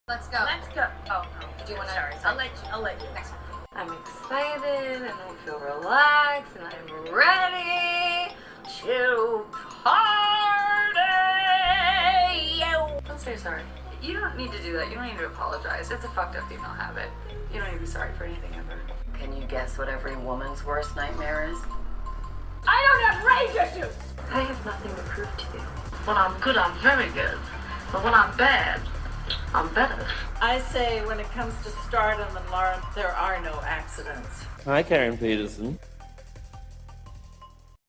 Let's go. Let's go. Oh, no. Do you want to? Sorry. I'll let you. Next one. I'm excited and I feel relaxed and I'm ready to party. Don't say sorry. You don't need to do that. You don't need to apologize. It's a fucked up female habit. You don't need to be sorry for anything ever. Can you guess what every woman's worst nightmare is? I don't have rage issues. I have nothing to prove to you. When I'm good, I'm very good. But when I'm bad, I'm better. I say when it comes to stardom and Lauren, there are no accidents. Hi, Karen Peterson.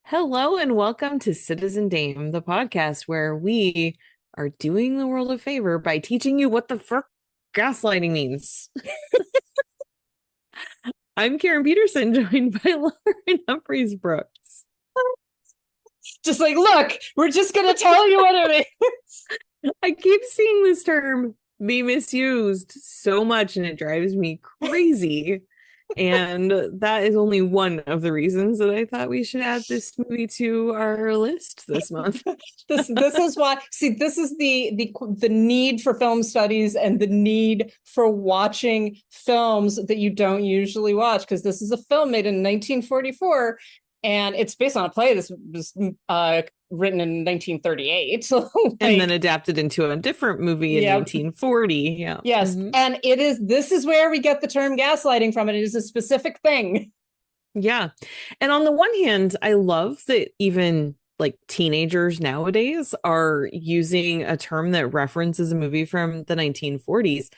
Hello and welcome to Citizen Dame, the podcast where we are doing the world a favor by teaching you what the frick gaslighting means. I'm Karen Peterson, joined by Lauren Humphreys Brooks. Just like, look, we're just going to tell you what it is. I keep seeing this term be misused so much and it drives me crazy. And that is only one of the reasons that I thought we should add this movie to our list this month. This is why. See, this is the need for film studies and the need for watching films that you don't usually watch, because this is a film made in 1944, and it's based on a play. This was written in 1938, so and then adapted into a different movie in 1940. Yeah. Yes, and this is where we get the term gaslighting from. It is a specific thing. Yeah, and on the one hand, I love that even like teenagers nowadays are using a term that references a movie from the 1940s.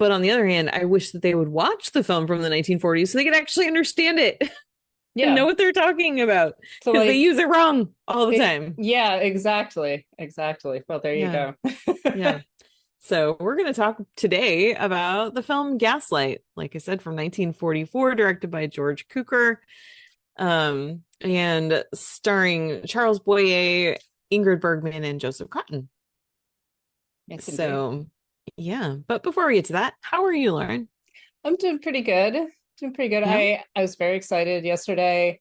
But on the other hand, I wish that they would watch the film from the 1940s so they could actually understand it. Yeah, and know what they're talking about, because like, they use it wrong all the time. Yeah, exactly. Well, there you go. Yeah. So we're going to talk today about the film Gaslight, like I said, from 1944, directed by George Cukor, and starring Charles Boyer, Ingrid Bergman, and Joseph Cotten. Yes, so, yeah. But before we get to that, how are you, Lauren? I'm doing pretty good. Yeah. I was very excited yesterday.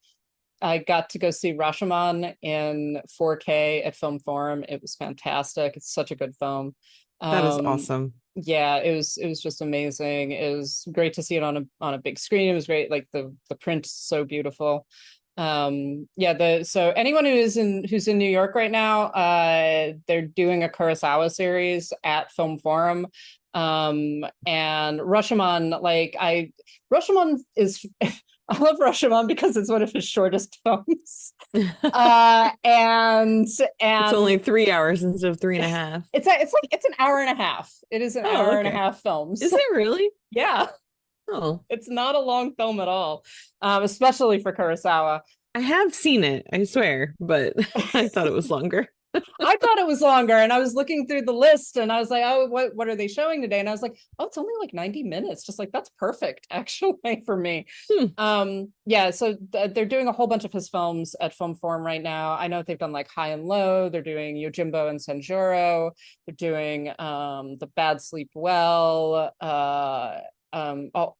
I got to go see Rashomon in 4K at Film Forum. It was fantastic. It's such a good film. That is awesome. Yeah, it was just amazing. It was great to see it on a big screen. It was great. Like the print is so beautiful. So anyone who's in New York right now, they're doing a Kurosawa series at Film Forum. And Rashomon, Rashomon is I love Rashomon because it's one of his shortest films. And it's only 3 hours instead of 3.5. It's an hour and a half. It is an hour and a half film. Is it really? Yeah. Oh, it's not a long film at all, especially for Kurosawa. I have seen it, I swear, but I thought it was longer. I thought it was longer, and I was looking through the list and I was like, oh, what are they showing today? And I was like, oh, it's only like 90 minutes. Just like, that's perfect actually for me. So they're doing a whole bunch of his films at Film Forum right now. I know they've done like High and Low. They're doing Yojimbo and Senjuro. They're doing The Bad Sleep Well,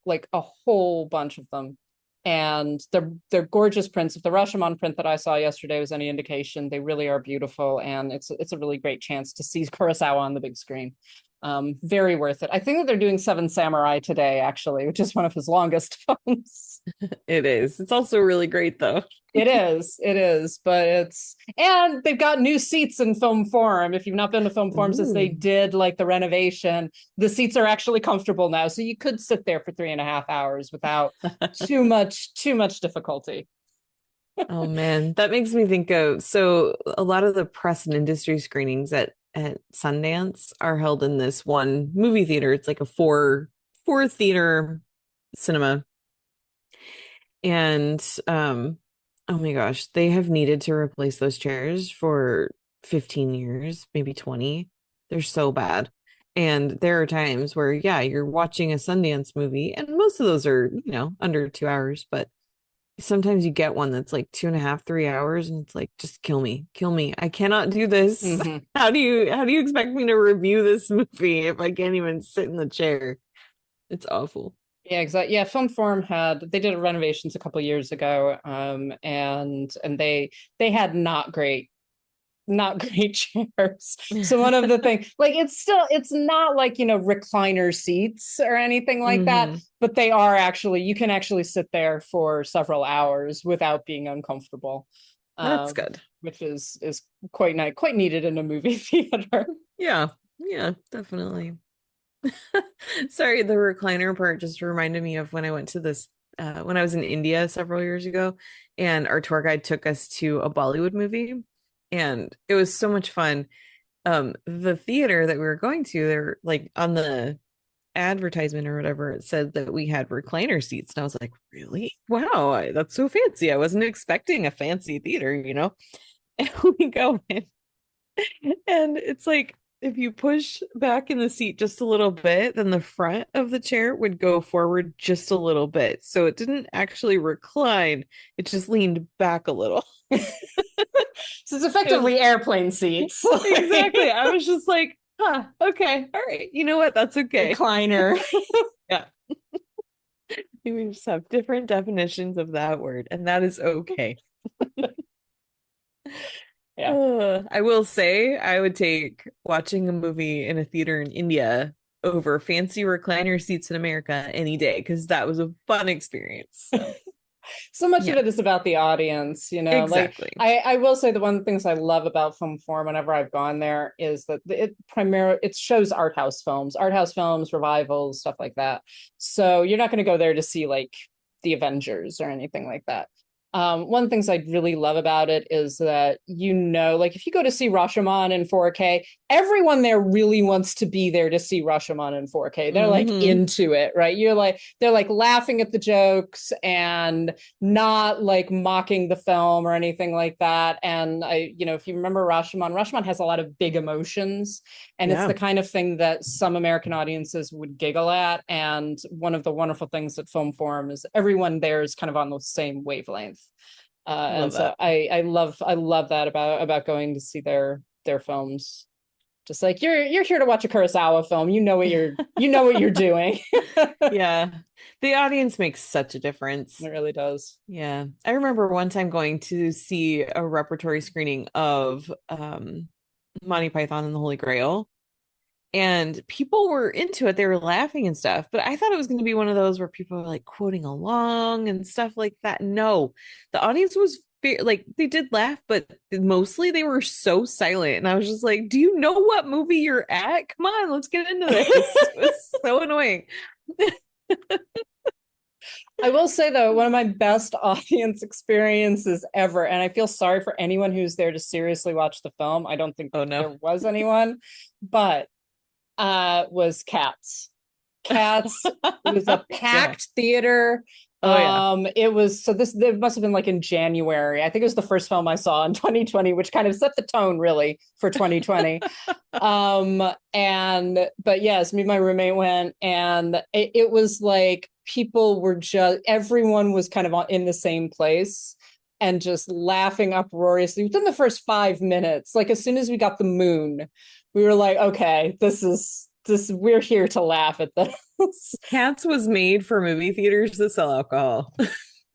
like a whole bunch of them. And they're gorgeous prints. If the Rashomon print that I saw yesterday was any indication, they really are beautiful, and it's a really great chance to see Kurosawa on the big screen. Very worth it. I think that they're doing Seven Samurai today, actually, which is one of his longest films. It is. It's also really great, though. It is, but and they've got new seats in Film Forum. If you've not been to Film Forum since they did like the renovation, the seats are actually comfortable now. So you could sit there for 3.5 hours without too much difficulty. Oh man, that makes me think of, so a lot of the press and industry screenings at Sundance are held in this one movie theater. It's like a four theater cinema. And oh my gosh, they have needed to replace those chairs for 15 years, maybe 20. They're so bad. And there are times where, yeah, you're watching a Sundance movie, and most of those are, under 2 hours, but sometimes you get one that's like 2.5, 3 hours, and it's like, just kill me. I cannot do this. How do you expect me to review this movie if I can't even sit in the chair? It's awful. Yeah, exactly. Yeah, Film Forum they did renovations a couple of years ago, and they had not great not great chairs. So one of the things, like, it's not like, recliner seats or anything like that, but they are actually, you can actually sit there for several hours without being uncomfortable. That's good. Which is quite nice, quite needed in a movie theater. Yeah, definitely. Sorry, the recliner part just reminded me of when I went to this when I was in India several years ago, and our tour guide took us to a Bollywood movie, and it was so much fun. The theater that we were going to, they're like on the advertisement or whatever, it said that we had recliner seats, and I was like, really? Wow, that's so fancy. I wasn't expecting a fancy theater, And we go in, and it's like, if you push back in the seat just a little bit, then the front of the chair would go forward just a little bit. So it didn't actually recline. It just leaned back a little. So it's effectively airplane seats. Exactly. I was just like, huh, okay. All right. You know what? That's okay. Recliner. Yeah. We just have different definitions of that word, and that is okay. Yeah. I will say I would take watching a movie in a theater in India over fancy recliner seats in America any day, because that was a fun experience. So much of it is about the audience, Exactly. Like I will say the one of the things I love about Film Forum whenever I've gone there is that it shows art house films, revivals, stuff like that. So you're not going to go there to see like the Avengers or anything like that. One of the things I really love about it is that, like if you go to see Rashomon in 4K, everyone there really wants to be there to see Rashomon in 4K. They're like into it, right? They're like laughing at the jokes and not like mocking the film or anything like that. And if you remember Rashomon has a lot of big emotions, and it's the kind of thing that some American audiences would giggle at. And one of the wonderful things at Film Forum is everyone there is kind of on the same wavelength. And so I love that about going to see their films. Just like you're here to watch a Kurosawa film, you know what you're doing. Yeah, the audience makes such a difference. It really does. Yeah, I remember one time going to see a repertory screening of Monty Python and the Holy Grail, and people were into it. They were laughing and stuff, but I thought it was going to be one of those where people were like quoting along and stuff like that. No, the audience was like, they did laugh, but mostly they were so silent. And I was just like, do you know what movie you're at? Come on, let's get into this. It was so annoying. I will say, though, one of my best audience experiences ever, and I feel sorry for anyone who's there to seriously watch the film. I don't think there was anyone, but was Cats. Cats. It was a packed theater. It must have been like in January. I think it was the first film I saw in 2020, which kind of set the tone really for 2020. But yes, me and my roommate went, and it was like everyone was kind of in the same place and just laughing uproariously within the first 5 minutes. Like as soon as we got the moon, we were like, okay, we're here to laugh at this. Cats was made for movie theaters to sell alcohol.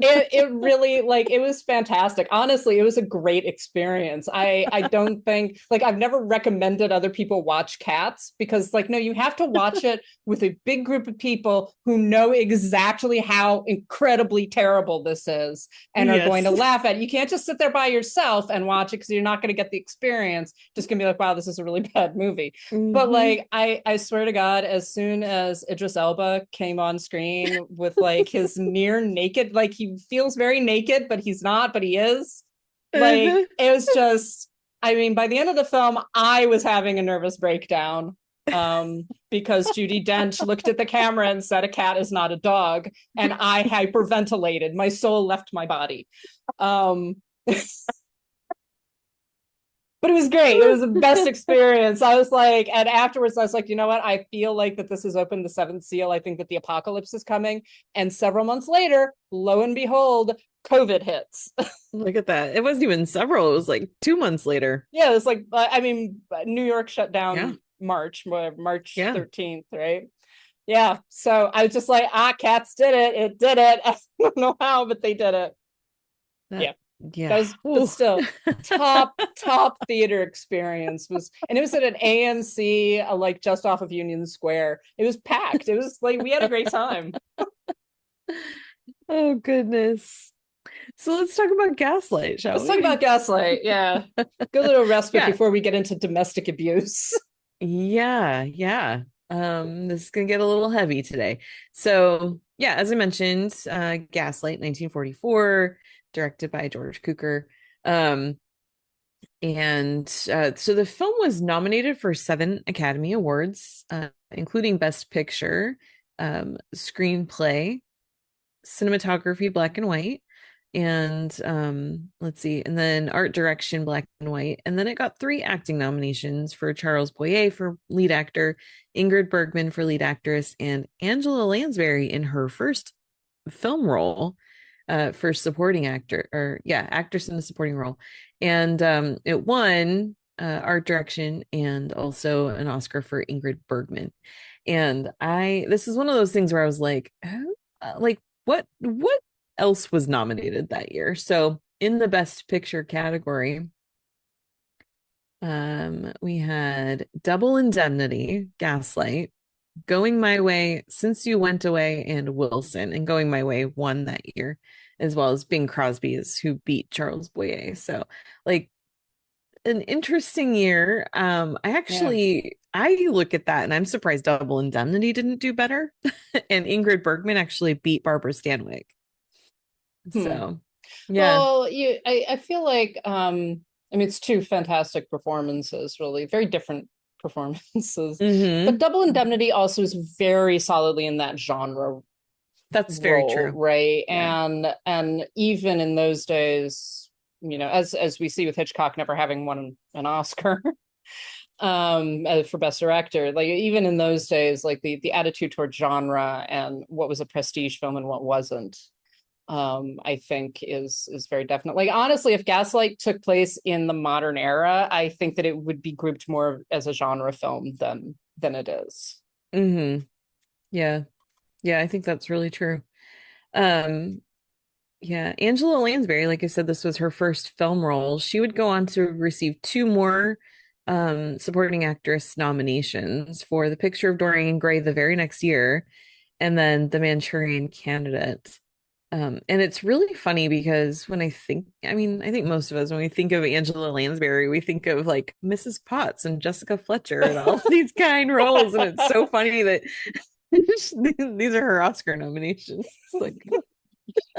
It really, like, it was fantastic. Honestly, it was a great experience. I don't think, like, I've never recommended other people watch Cats because, like, no, you have to watch it with a big group of people who know exactly how incredibly terrible this is and are going to laugh at it. You can't just sit there by yourself and watch it because you're not going to get the experience. Just gonna be like, wow, this is a really bad movie. But like, I swear to God, as soon as Idris Elba came on screen with like his near naked, like he feels very naked, but he's not, but he is. Like, it was just, I mean, by the end of the film, I was having a nervous breakdown because Judi Dench looked at the camera and said, a cat is not a dog. And I hyperventilated. My soul left my body. But it was great. It was the best experience. I was like, and afterwards I was like, you know what? I feel like that this has opened the seventh seal. I think that the apocalypse is coming. And several months later, lo and behold, COVID hits. Look at that. It wasn't even several. It was like 2 months later. Yeah, it was like, I mean, New York shut down March 13th, right? Yeah. So I was just like, Cats did it. It did it. I don't know how, but they did it. Yeah. That was, but still, top theater experience was, and it was at an AMC, like just off of Union Square. It was packed. It was like we had a great time. Oh goodness. So let's talk about Gaslight, shall Let's we? talk about Gaslight. Yeah, good little respite Yeah. before we get into domestic abuse. Yeah, yeah. This is gonna get a little heavy today. So yeah, as I mentioned, Gaslight 1944, directed by George Cukor. So the film was nominated for 7 Academy Awards, including Best Picture, Screenplay, Cinematography, Black and White, and let's see, and then Art Direction, Black and White. And then it got 3 acting nominations for Charles Boyer for lead actor, Ingrid Bergman for lead actress, and Angela Lansbury in her first film role for supporting actor, or yeah, actress in a supporting role. And it won art direction and also an Oscar for Ingrid Bergman. And this is one of those things where I was like, oh, like what else was nominated that year? So in the Best Picture category, we had Double Indemnity, Gaslight, Going My Way, Since You Went Away, and Wilson. And Going My Way won that year, as well as Bing Crosby is who beat Charles Boyer. So like an interesting year. I look at that and I'm surprised Double Indemnity didn't do better. And Ingrid Bergman actually beat Barbara Stanwyck. So yeah. Well, I feel like I mean, it's 2 fantastic performances, really very different performances. But Double Indemnity also is very solidly in that genre. That's very true, right? Yeah. And even in those days, you know, as we see with Hitchcock never having won an Oscar for best director, like even in those days, like the attitude toward genre and what was a prestige film and what wasn't, I think is very definite. Like honestly, if Gaslight took place in the modern era, I think that it would be grouped more as a genre film than it is. Yeah. Yeah, I think that's really true. Yeah, Angela Lansbury, like I said, this was her first film role. She would go on to receive 2 more supporting actress nominations for The Picture of Dorian Gray the very next year, and then The Manchurian Candidate. And it's really funny because I think most of us, when we think of Angela Lansbury, we think of like Mrs. Potts and Jessica Fletcher and all these kind roles. And it's so funny that these are her Oscar nominations. Like,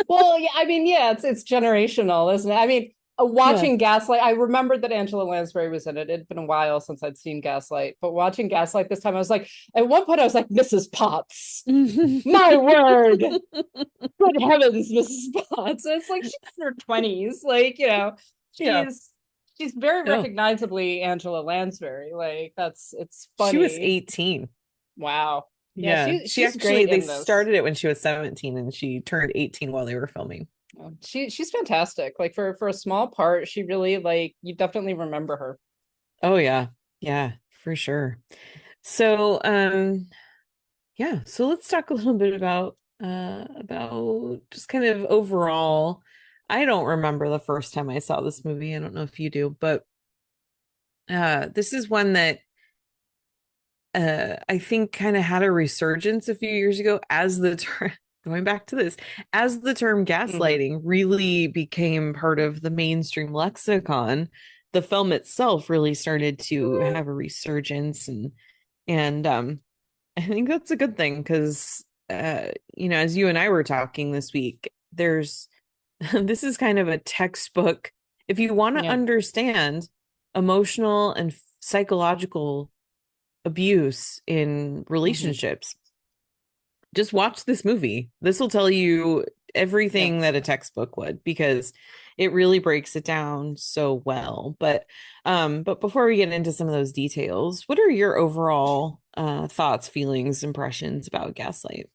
well, yeah, I mean, yeah, it's generational, isn't it? I mean, watching Gaslight, I remembered that Angela Lansbury was in it. It'd been a while since I'd seen Gaslight, but watching Gaslight this time, I was like, at one point, I was like, Mrs. Potts. My word. Good heavens, Mrs. Potts. And it's like she's in her 20s. Like, you know, she's very recognizably Angela Lansbury. Like, it's funny. She was 18. Wow. Yeah, she actually, they started it when she was 17 and she turned 18 while they were filming. She's fantastic. Like for a small part, she really, like, you definitely remember her. Oh yeah, for sure. So so let's talk a little bit about just kind of overall. I don't remember the first time I saw this movie. I don't know if you do, but this is one that I think kind of had a resurgence a few years ago as the term, going back to this, as the term gaslighting really became part of the mainstream lexicon. The film itself really started to have a resurgence, and I think that's a good thing because as you and I were talking this week, there's this is kind of a textbook if you want to understand emotional and psychological abuse in relationships. Just watch this movie. This will tell you everything that a textbook would, because it really breaks it down so well. But before we get into some of those details, what are your overall thoughts, feelings, impressions about Gaslight?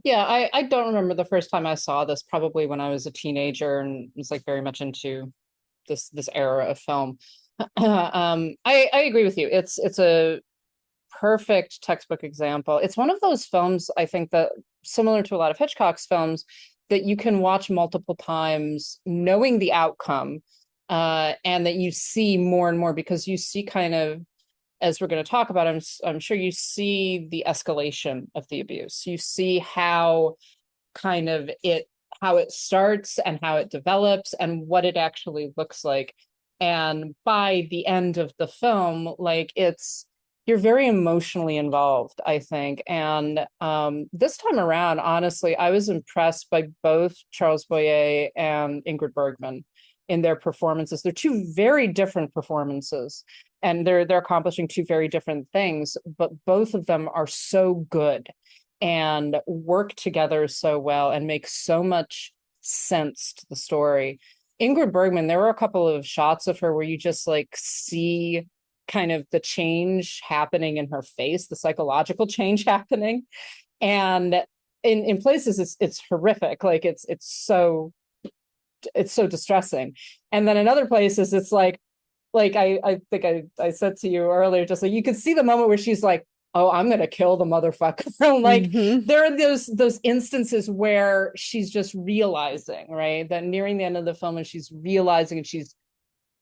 Yeah, I don't remember the first time I saw this, probably when I was a teenager and was like very much into this era of film. I agree with you. It's a perfect textbook example. It's one of those films, I think, that similar to a lot of Hitchcock's films, that you can watch multiple times knowing the outcome, and that you see more and more, because you see kind of, as we're going to talk about, I'm sure you see the escalation of the abuse. You see how kind of how it starts and how it develops and what it actually looks like. And by the end of the film, like you're very emotionally involved, I think. And this time around, honestly, I was impressed by both Charles Boyer and Ingrid Bergman in their performances. They're two very different performances, and they're accomplishing two very different things, but both of them are so good and work together so well and make so much sense to the story. Ingrid Bergman, there were a couple of shots of her where you just like see kind of the change happening in her face, the psychological change happening. And in places it's horrific. Like it's so distressing. And then in other places it's like I think I said to you earlier, just like you could see the moment where she's like, oh, I'm gonna kill the motherfucker. Like there are those instances where she's just realizing, right, that nearing the end of the film, and she's realizing and she's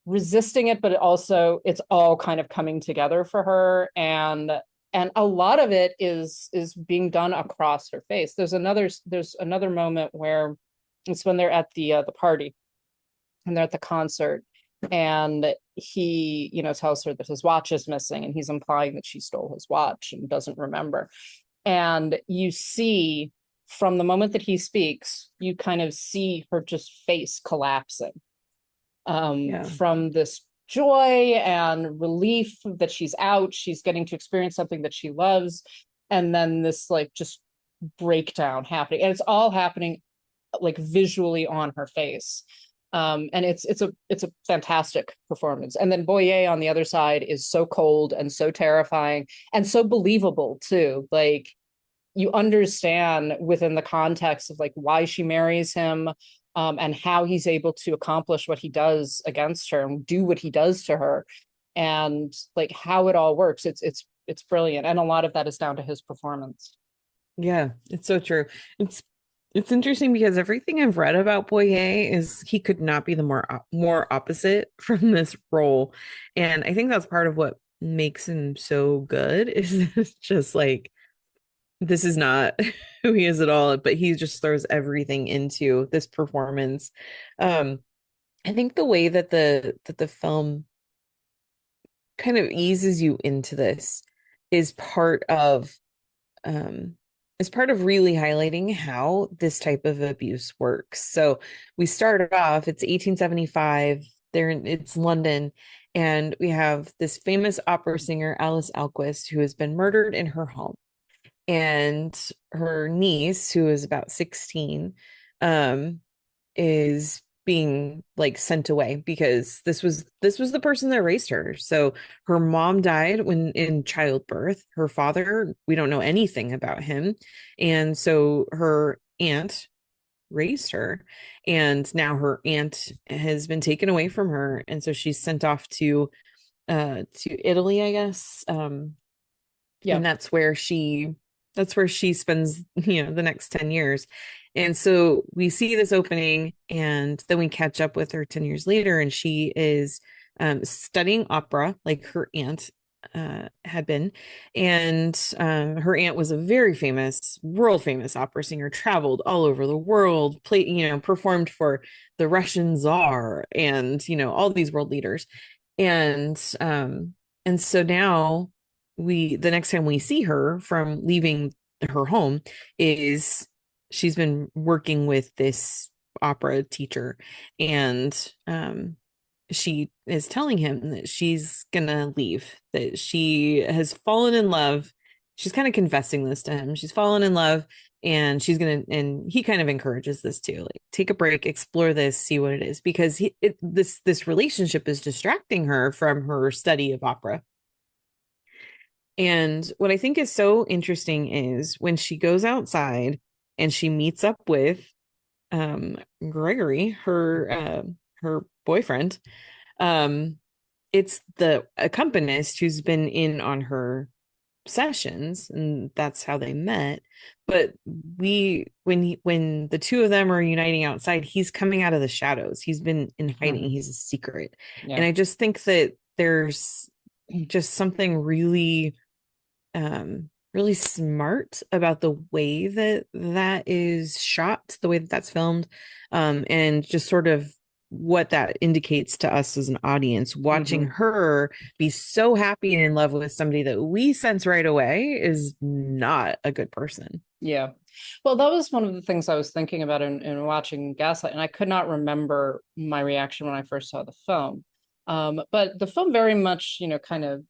resisting it, but also it's all kind of coming together for her. And a lot of it is being done across her face. There's another moment where it's when they're at the party and they're at the concert, and he, tells her that his watch is missing, and he's implying that she stole his watch and doesn't remember. And you see, from the moment that he speaks, you kind of see her just face collapsing, from this joy and relief that she's out, she's getting to experience something that she loves, and then this like just breakdown happening, and it's all happening like visually on her face. And it's a fantastic performance. And then Boyer on the other side is so cold and so terrifying and so believable too. Like you understand within the context of like why she marries him, and how he's able to accomplish what he does against her and do what he does to her, and like how it all works. It's brilliant, and a lot of that is down to his performance. Yeah, it's so true. It's interesting because everything I've read about Boyer is he could not be the more opposite from this role. And I think that's part of what makes him so good, is it's just like, this is not who he is at all, but he just throws everything into this performance. I think the way that the film kind of eases you into this is part of really highlighting how this type of abuse works. So we started off, it's 1875, it's London, and we have this famous opera singer, Alice Alquist, who has been murdered in her home. And her niece, who is about 16, is being like sent away because this was the person that raised her. So her mom died when in childbirth. Her father, we don't know anything about him, and so her aunt raised her, and now her aunt has been taken away from her, and so she's sent off to Italy, I guess. And that's where she spends the next 10 years. And so we see this opening, and then we catch up with her 10 years later, and she is studying opera like her aunt had been. And her aunt was a very famous, world famous opera singer, traveled all over the world, performed for the Russian Tsar and all these world leaders. And so now the next time we see her from leaving her home is she's been working with this opera teacher, and she is telling him that she's gonna leave, that she has fallen in love. She's kind of confessing this to him. She's fallen in love, and and he kind of encourages this too, like, take a break, explore this, see what it is, because this relationship is distracting her from her study of opera. And what I think is so interesting is when she goes outside and she meets up with Gregory, her boyfriend. It's the accompanist who's been in on her sessions, and that's how they met. But when the two of them are uniting outside, he's coming out of the shadows. He's been in hiding. Mhm. He's a secret. Yeah. And I just think that there's just something really really smart about the way that is shot, the way that that's filmed, and just sort of what that indicates to us as an audience watching her be so happy and in love with somebody that we sense right away is not a good person. Yeah. Well, that was one of the things I was thinking about in watching Gaslight, and I could not remember my reaction when I first saw the film. But the film very much, kind of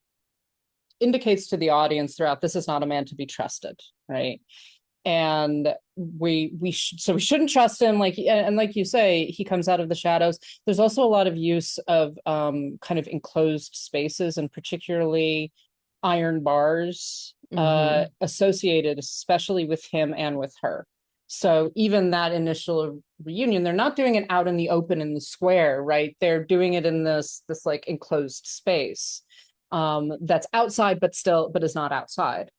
indicates to the audience throughout, this is not a man to be trusted, right? And we shouldn't trust him, and like you say, he comes out of the shadows. There's also a lot of use of kind of enclosed spaces, and particularly iron bars associated especially with him and with her. So even that initial reunion, they're not doing it out in the open in the square, right? They're doing it in this like enclosed space that's outside but is not outside.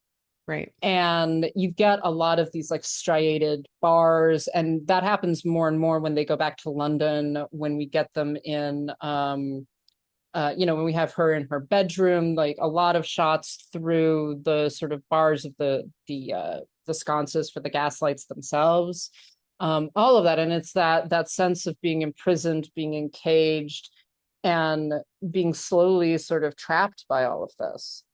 Right. And you get a lot of these like striated bars, and that happens more and more when they go back to London, when we get them in when we have her in her bedroom, like a lot of shots through the sort of bars of the sconces for the gaslights themselves, all of that. And it's that sense of being imprisoned, being encaged, and being slowly sort of trapped by all of this.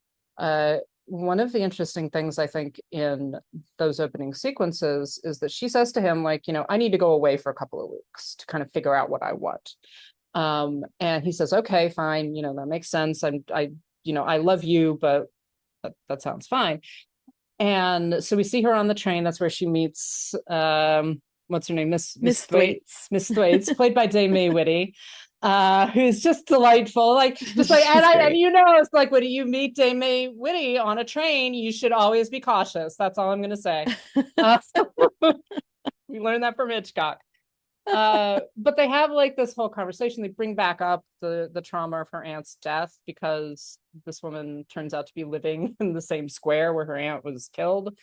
One of the interesting things I think in those opening sequences is that she says to him, like, I need to go away for a couple of weeks to kind of figure out what I want. And he says, okay, fine. That makes sense. I love you, but that sounds fine. And so we see her on the train. That's where she meets, what's her name? Miss Thwaites. Miss Thwaites, played by Dame Mae Whitty. Who's just delightful, and it's like, when you meet Dame Mae Whitty on a train, you should always be cautious. That's all I'm going to say. We learned that from Hitchcock. But they have like this whole conversation. They bring back up the trauma of her aunt's death, because this woman turns out to be living in the same square where her aunt was killed.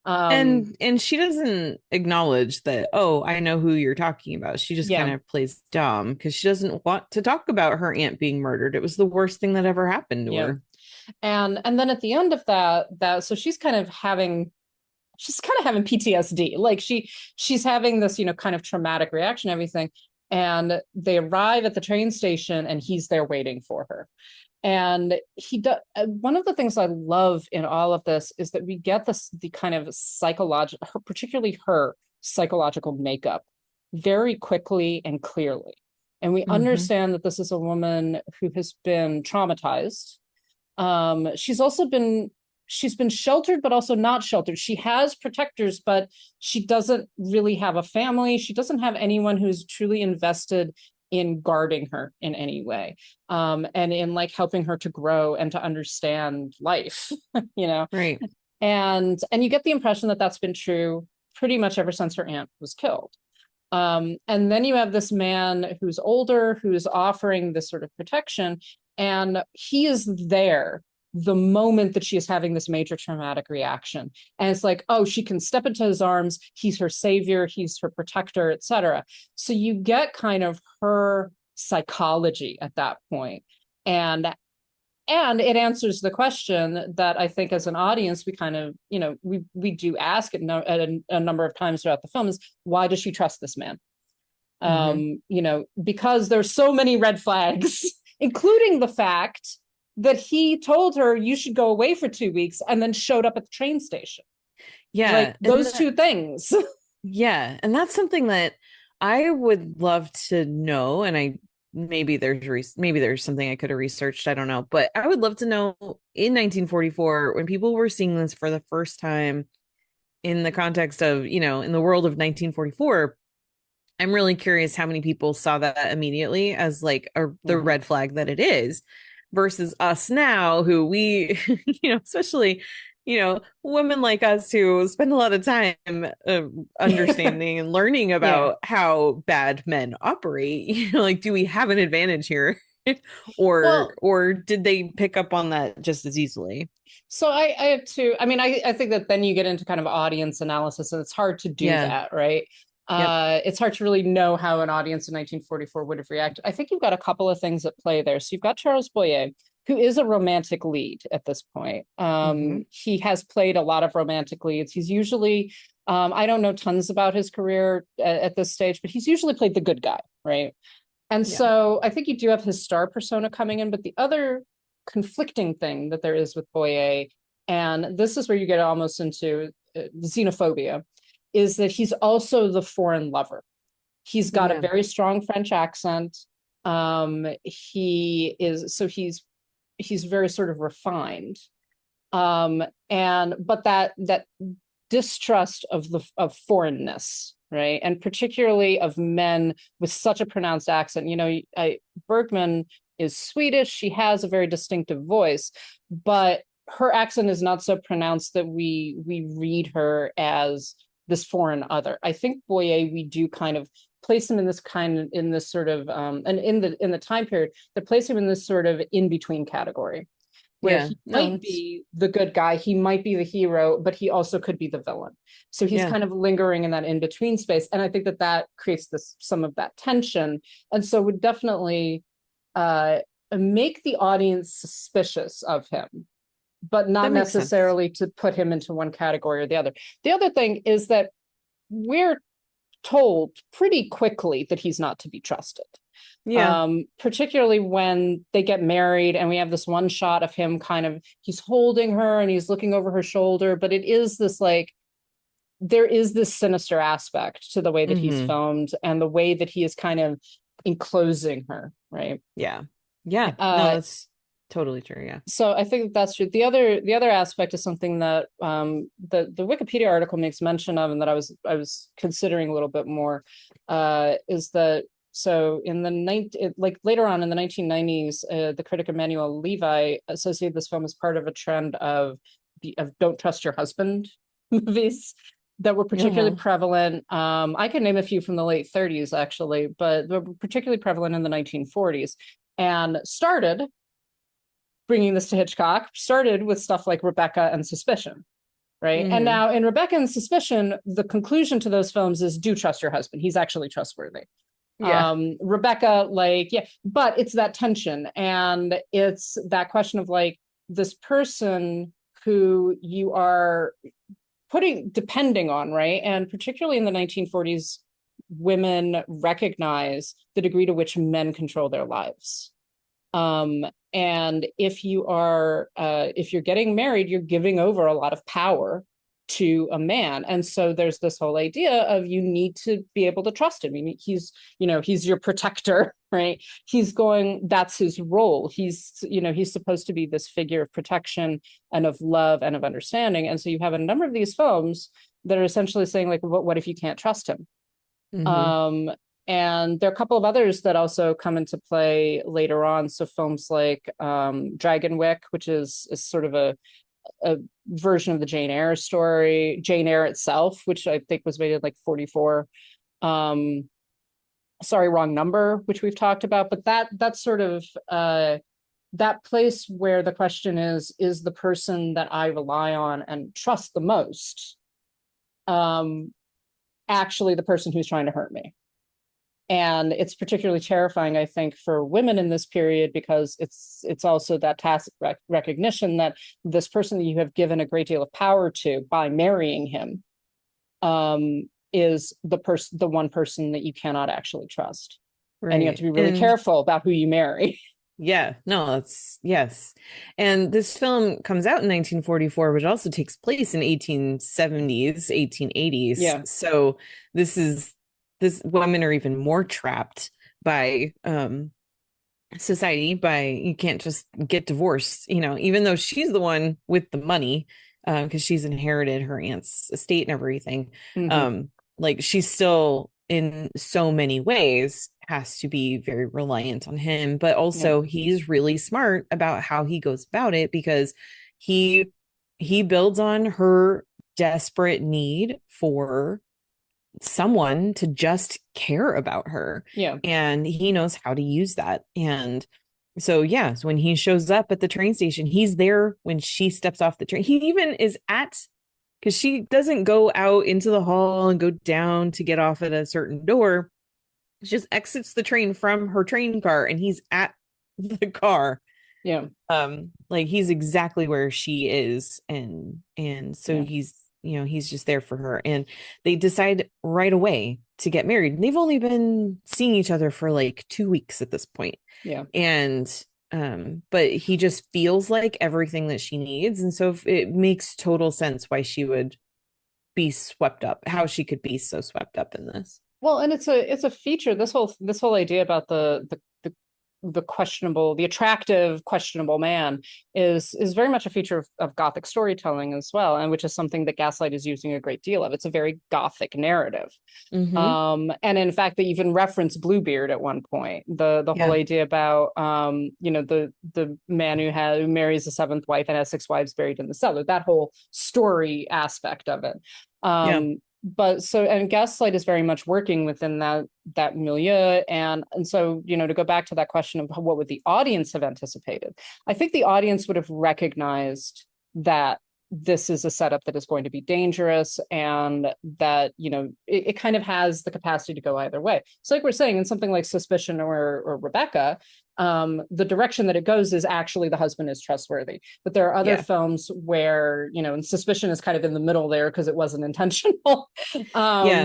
And she doesn't acknowledge that, oh, I know who you're talking about. She just kind of plays dumb because she doesn't want to talk about her aunt being murdered. It was the worst thing that ever happened to her. And then at the end of that so she's kind of having PTSD. Like she's having this, kind of traumatic reaction, everything. And they arrive at the train station and he's there waiting for her. And one of the things I love in all of this is that we get the kind of particularly her psychological makeup very quickly and clearly. And we understand that this is a woman who has been traumatized. She's been sheltered, but also not sheltered. She has protectors, but she doesn't really have a family. She doesn't have anyone who's truly invested in guarding her in any way, and in like helping her to grow and to understand life, Right. And you get the impression that that's been true pretty much ever since her aunt was killed. And then you have this man who's older, who's offering this sort of protection, and he is there the moment that she is having this major traumatic reaction. And it's like, oh, she can step into his arms. He's her savior. He's her protector, etc. So you get kind of her psychology at that point. And it answers the question that I think as an audience, we kind of, we do ask it a number of times throughout the film, is why does she trust this man? Because there's so many red flags, including the fact that he told her you should go away for 2 weeks and then showed up at the train station. Yeah. Like those two things. Yeah. And that's something that I would love to know. And maybe there's something I could have researched. I don't know. But I would love to know, in 1944, when people were seeing this for the first time in the context of, in the world of 1944, I'm really curious how many people saw that immediately as like the red flag that it is. Versus us now, who we, especially, women like us who spend a lot of time understanding and learning about how bad men operate. Like, do we have an advantage here? or did they pick up on that just as easily? So I have to, I mean, I think that then you get into kind of audience analysis, and it's hard to do that, right? It's hard to really know how an audience in 1944 would have reacted. I think you've got a couple of things at play there. So you've got Charles Boyer, who is a romantic lead at this point. He has played a lot of romantic leads. He's usually, I don't know tons about his career at this stage, but he's usually played the good guy, right? And so I think you do have his star persona coming in, but the other conflicting thing that there is with Boyer, and this is where you get almost into xenophobia, is that he's also the foreign lover. He's got a very strong French accent. He's very sort of refined. But that distrust of foreignness, right? And particularly of men with such a pronounced accent. You know, Bergman is Swedish. She has a very distinctive voice, but her accent is not so pronounced that we read her as this foreign other. I think Boyer, we do kind of place him in this sort of and in the time period that place him in this sort of in between category, where he might be the good guy, he might be the hero, but he also could be the villain. So he's kind of lingering in that in between space, and I think that creates some of that tension, and so would definitely make the audience suspicious of him, but not necessarily to put him into one category or the other. The other thing is that we're told pretty quickly that he's not to be trusted. Particularly when they get married and we have this one shot of him he's holding her and he's looking over her shoulder, but it is this there is this sinister aspect to the way that he's filmed and the way that he is kind of enclosing her, right? No, that's totally true. So I think that's true. The other aspect is something that the Wikipedia article makes mention of, and that I was considering a little bit more, is that so in later on in the 1990s, the critic Emmanuel Levi associated this film as part of a trend of don't trust your husband movies that were particularly prevalent. I can name a few from the late 30s actually, but they were particularly prevalent in the 1940s, and started bringing this to Hitchcock, started with stuff like Rebecca and Suspicion, right? And now in Rebecca and Suspicion, the conclusion to those films is do trust your husband. He's actually trustworthy. Rebecca, but it's that tension, and it's that question of this person who you are depending on, right? And particularly in the 1940s, women recognize the degree to which men control their lives. And if you're getting married, you're giving over a lot of power to a man. And so there's this whole idea of you need to be able to trust him. I mean, he's your protector, right? That's his role. He's supposed to be this figure of protection and of love and of understanding. And so you have a number of these films that are essentially saying what if you can't trust him? And there are a couple of others that also come into play later on. So films like Dragonwyck, which is sort of a version of the Jane Eyre story, Jane Eyre itself, which I think was made in 44. Sorry, Wrong Number, which we've talked about. But that's sort of that place where the question is the person that I rely on and trust the most actually the person who's trying to hurt me? And it's particularly terrifying, I think, for women in this period, because it's also that tacit recognition that this person that you have given a great deal of power to by marrying him is the one person that you cannot actually trust. Right. And you have to be really careful about who you marry. Yes. And this film comes out in 1944, but it also takes place in 1870s, 1880s. Yeah. So this women are even more trapped by society, you can't just get divorced, even though she's the one with the money, because she's inherited her aunt's estate and everything. She's still in so many ways has to be very reliant on him, but also he's really smart about how he goes about it, because he builds on her desperate need for someone to just care about her. And he knows how to use that. And So yeah, so when he shows up at the train station, he's there when she steps off the train. He even is at, because she doesn't go out into the hall and go down to get off at a certain door. She just exits the train from her train car, and he's at the car. Yeah. Like he's exactly where she is, and so Yeah. he's, you know, he's just there for her, and they decide right away to get married. And they've only been seeing each other for like 2 weeks at this point. Yeah. And but he just feels like everything that she needs, and so it makes total sense why she would be swept up, how she could be so swept up in this. Well, and it's a feature. This whole idea about the questionable, the attractive, questionable man is very much a feature of Gothic storytelling as well, and which is something that Gaslight is using a great deal of. It's a very Gothic narrative. And in fact, they even reference Bluebeard at one point. The whole idea about the man who marries a seventh wife and has 6 wives buried in the cellar. That whole story aspect of it. But so, and Gaslight is very much working within that milieu, and so, you know, to go back to that question of what would the audience have anticipated, I think the audience would have recognized that this is a setup that is going to be dangerous, and that, you know, it kind of has the capacity to go either way. So like we're saying, in something like Suspicion or Rebecca, the direction that it goes is actually the husband is trustworthy. But there are other films where, you know, and Suspicion is kind of in the middle there because it wasn't intentional. But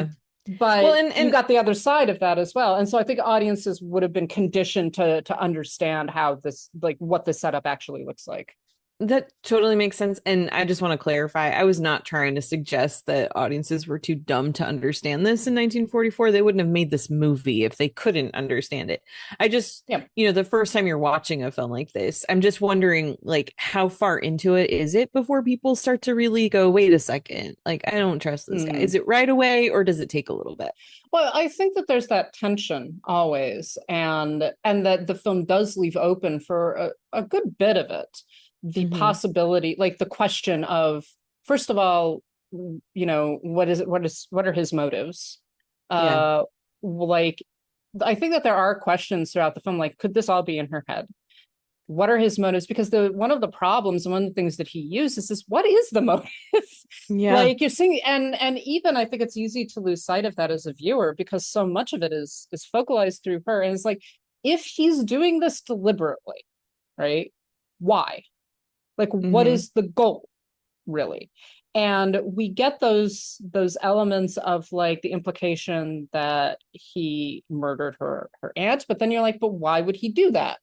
well, and you got the other side of that as well. And so I think audiences would have been conditioned to understand how this, like, what the setup actually looks like. That totally makes sense. And I just want to clarify, I was not trying to suggest that audiences were too dumb to understand this in 1944. They wouldn't have made this movie if they couldn't understand it. I just, you know, the first time you're watching a film like this, I'm just wondering, like, how far into it is it before people start to really go, wait a second, like, I don't trust this guy. Is it right away, or does it take a little bit? Well, I think that there's that tension always, and that the film does leave open for a good bit of it. The possibility, like the question of, first of all, you know, what are his motives? Like, I think that there are questions throughout the film, like, could this all be in her head? What are his motives? Because one of the problems and one of the things that he uses is, what is the motive? Like, you're seeing, and even I think it's easy to lose sight of that as a viewer, because so much of it is focalized through her. And it's like, if he's doing this deliberately, right? Why? Like, what is the goal, really? And we get those elements of, like, the implication that he murdered her aunt, but then you're like, but why would he do that?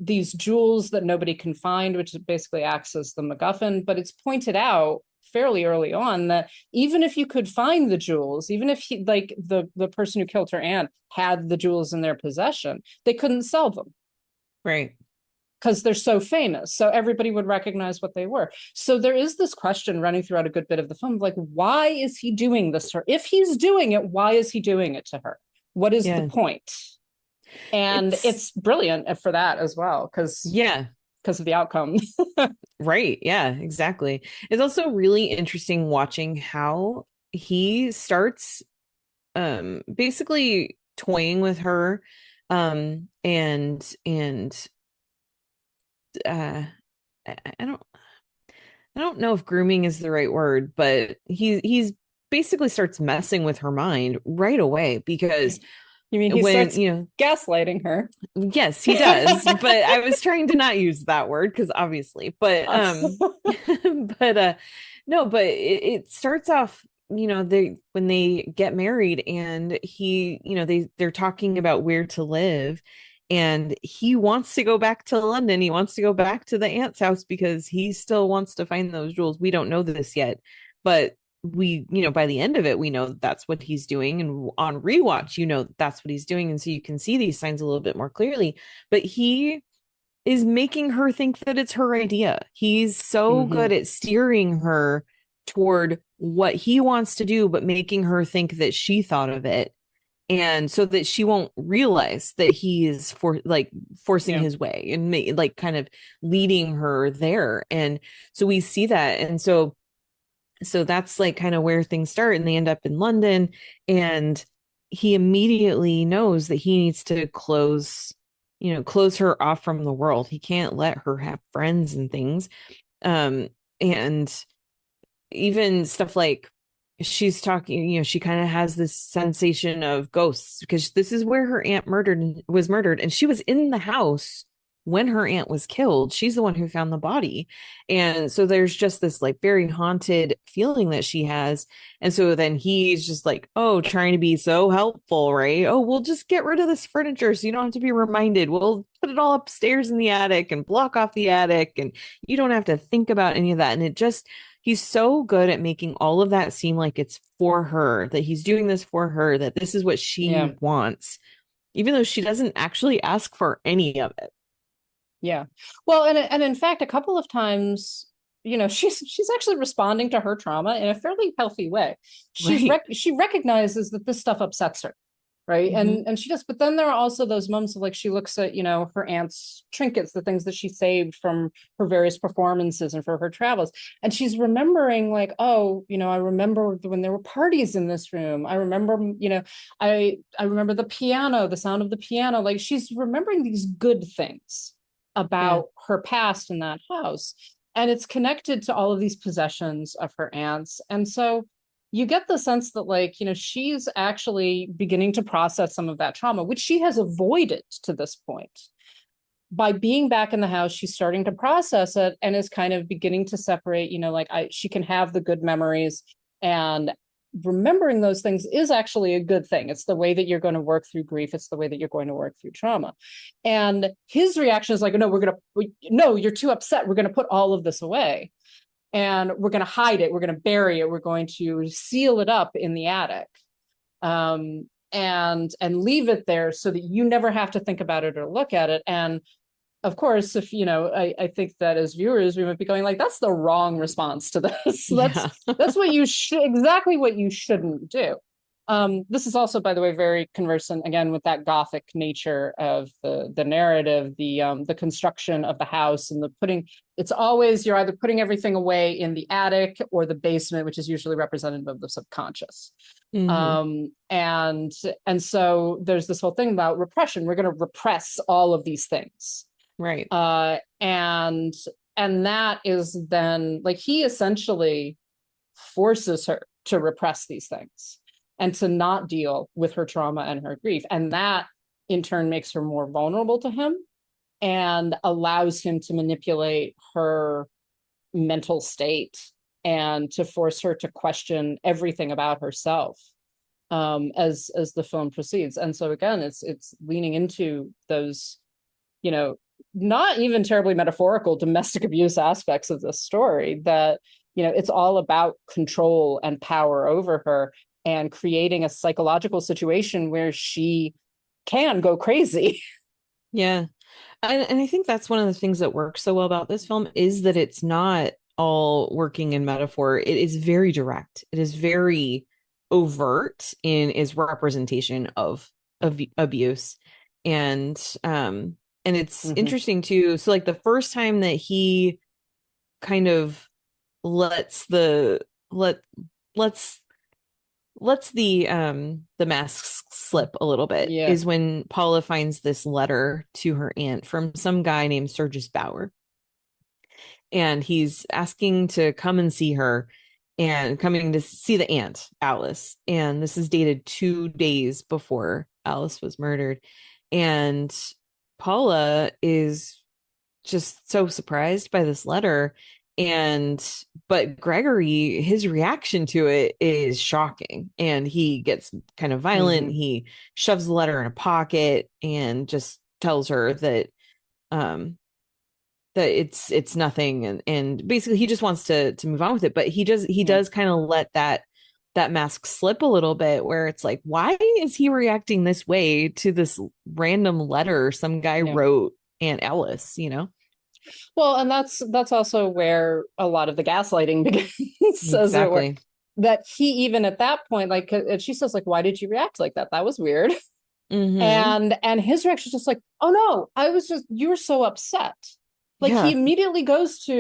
These jewels that nobody can find, which basically acts as the MacGuffin, but it's pointed out fairly early on that even if you could find the jewels, even if he, like, the person who killed her aunt had the jewels in their possession, they couldn't sell them. Right. Because they're so famous, so everybody would recognize what they were. So there is this question running throughout a good bit of the film, like, why is he doing this to her? If he's doing it, why is he doing it to her? What is the point? And it's brilliant for that as well, because of the outcome. Right. Yeah, exactly. It's also really interesting watching how he starts basically toying with her, and I don't know if grooming is the right word, but he's basically starts messing with her mind right away, because you mean he starts, you know, gaslighting her? Yes, he does. But I was trying to not use that word, because obviously, but no, but it starts off, you know, when they get married, and he, you know, they're talking about where to live. And he wants to go back to London. He wants to go back to the aunt's house because he still wants to find those jewels. We don't know this yet, but we, you know, by the end of it, we know that's what he's doing. And on rewatch, you know, that's what he's doing. And so you can see these signs a little bit more clearly, but he is making her think that it's her idea. He's so good at steering her toward what he wants to do, but making her think that she thought of it. And so that she won't realize that he is forcing his way and like kind of leading her there. And so we see that. And so that's like kind of where things start, and they end up in London, and he immediately knows that he needs to close close her off from the world. He can't let her have friends and things. And even stuff like she's talking, she kind of has this sensation of ghosts because this is where her aunt was murdered, and she was in the house when her aunt was killed. She's the one who found the body. And so there's just this like very haunted feeling that she has. And so then he's just like, oh, trying to be so helpful, right? Oh, we'll just get rid of this furniture so you don't have to be reminded. We'll put it all upstairs in the attic and block off the attic, and you don't have to think about any of that. And he's so good at making all of that seem like it's for her, that he's doing this for her, that this is what she wants, even though she doesn't actually ask for any of it. Yeah. Well, and in fact, a couple of times, she's actually responding to her trauma in a fairly healthy way. She recognizes that this stuff upsets her, right? And she does. But then there are also those moments of like she looks at her aunt's trinkets, the things that she saved from her various performances and for her travels, and she's remembering like, oh, I remember when there were parties in this room. I remember, I remember the piano, the sound of the piano. Like she's remembering these good things about her past in that house, and it's connected to all of these possessions of her aunt's. And so you get the sense that like she's actually beginning to process some of that trauma, which she has avoided to this point. By being back in the house, she's starting to process it and is kind of beginning to separate, she can have the good memories, and remembering those things is actually a good thing. It's the way that you're going to work through grief. It's the way that you're going to work through trauma. And his reaction is like, no, you're too upset. We're going to put all of this away, and we're going to hide it. We're going to bury it. We're going to seal it up in the attic, and leave it there so that you never have to think about it or look at it. And of course, if I think that as viewers, we might be going like, that's the wrong response to this. That's what you should, exactly what you shouldn't do. This is also, by the way, very conversant again with that Gothic nature of the narrative, the construction of the house and the putting. It's always you're either putting everything away in the attic or the basement, which is usually representative of the subconscious. And so there's this whole thing about repression. We're going to repress all of these things. Right. And that is then like he essentially forces her to repress these things and to not deal with her trauma and her grief. And that in turn makes her more vulnerable to him and allows him to manipulate her mental state and to force her to question everything about herself as the film proceeds. And so again, it's leaning into those, not even terribly metaphorical domestic abuse aspects of this story, that it's all about control and power over her and creating a psychological situation where she can go crazy. Yeah. And I think that's one of the things that works so well about this film is that it's not all working in metaphor. It is very direct. It is very overt in its representation of abuse. And it's interesting too. So like the first time that he kind of lets the masks slip a little bit is when Paula finds this letter to her aunt from some guy named Sturgis Bauer. And he's asking to come and see her and coming to see the aunt, Alice. And this is dated 2 days before Alice was murdered. And Paula is just so surprised by this letter. But Gregory, his reaction to it is shocking, and he gets kind of violent. He shoves the letter in a pocket and just tells her that it's nothing, and basically he just wants to move on with it. But he does kind of let that mask slip a little bit, where it's like, why is he reacting this way to this random letter some guy wrote Aunt Alice, Well, and that's also where a lot of the gaslighting begins. Exactly. That he even at that point, like she says, like, why did you react like that? That was weird. And his reaction is just like, oh no, you were so upset. Like he immediately goes to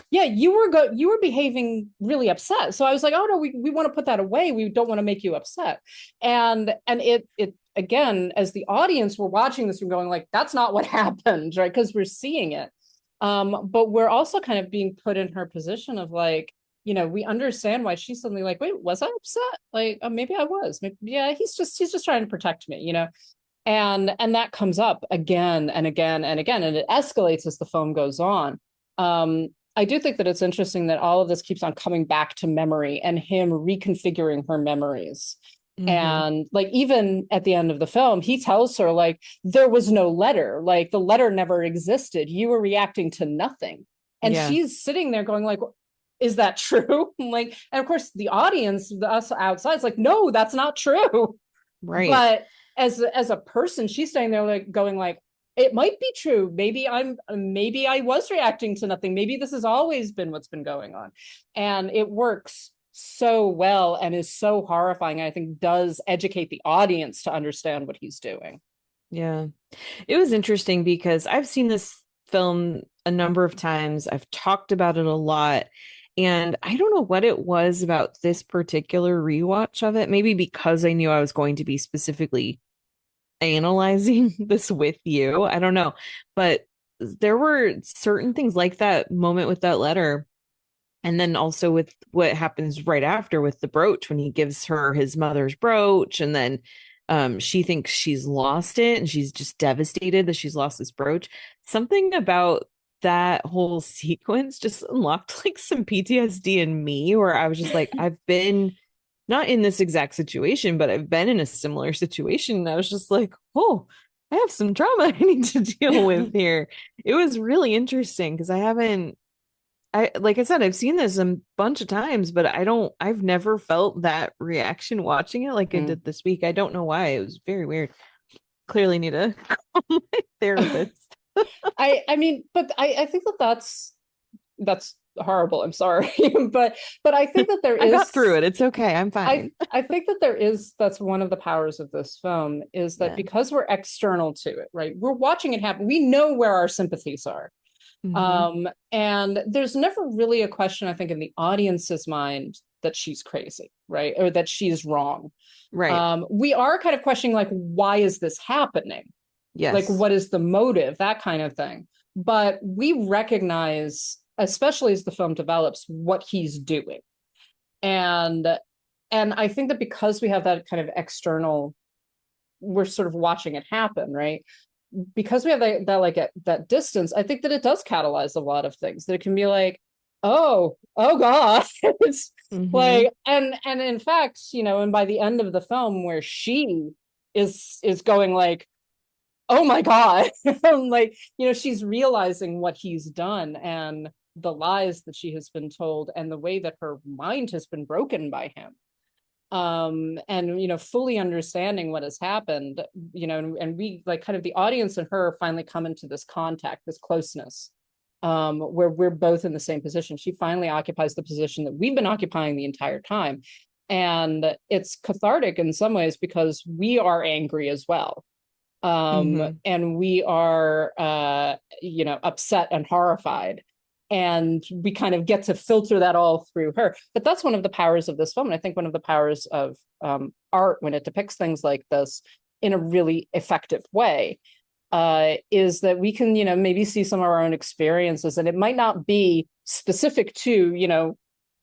you were behaving really upset. So I was like, oh no, we want to put that away. We don't want to make you upset. And it again, as the audience, we're watching this, we're going like, that's not what happened, right? Because we're seeing it. But we're also kind of being put in her position of like, you know, we understand why she's suddenly like, wait, was I upset? Like, maybe I was. Maybe, yeah, he's just trying to protect me, you know? And that comes up again and again and again, and it escalates as the film goes on. I do think that it's interesting that all of this keeps on coming back to memory and him reconfiguring her memories. And like, even at the end of the film, he tells her like, there was no letter, like the letter never existed. You were reacting to nothing. And she's sitting there going like, is that true? Like, and of course the audience, us outside, is like, no, that's not true. Right. But as a person, she's staying there like going like, it might be true. Maybe I was reacting to nothing. Maybe this has always been what's been going on. And it works so well and is so horrifying. I think does educate the audience to understand what he's doing. Yeah. It was interesting because I've seen this film a number of times. I've talked about it a lot. And I don't know what it was about this particular rewatch of it. Maybe because I knew I was going to be specifically analyzing this with you. I don't know. But there were certain things like that moment with that letter. And then also with what happens right after with the brooch, when he gives her his mother's brooch, and then she thinks she's lost it and she's just devastated that she's lost this brooch. Something about that whole sequence just unlocked like some PTSD in me, where I was just like, I've been not in this exact situation, but I've been in a similar situation. And I was just like, oh, I have some trauma I need to deal with here. It was really interesting because like I said, I've seen this a bunch of times, but I've never felt that reaction watching it like I did this week. I don't know why. It was very weird. Clearly need to call my therapist. I mean, but I think that's horrible. I'm sorry. but I think that there is, I got through it. It's okay. I'm fine. I think that that's one of the powers of this film, is that because we're external to it, right? We're watching it happen. We know where our sympathies are. And there's never really a question, I think, in the audience's mind that she's crazy, right? Or that she's wrong. Right. We are kind of questioning, like, why is this happening? Yes. Like, what is the motive? That kind of thing. But we recognize, especially as the film develops, what he's doing. And I think that because we have that kind of external, we're sort of watching it happen, right? Because we have that distance, I think that it does catalyze a lot of things. That it can be like, oh God, it's like, and in fact, you know, and by the end of the film, where she is going like, oh my God, like, you know, she's realizing what he's done and the lies that she has been told and the way that her mind has been broken by him. And, you know, fully understanding what has happened, you know, and we, like, kind of the audience and her finally come into this contact, this closeness, where we're both in the same position. She finally occupies the position that we've been occupying the entire time. And it's cathartic in some ways because we are angry as well. And we are, you know, upset and horrified. And we kind of get to filter that all through her. But that's one of the powers of this film. And I think one of the powers of art, when it depicts things like this in a really effective way, is that we can, you know, maybe see some of our own experiences. And it might not be specific to, you know,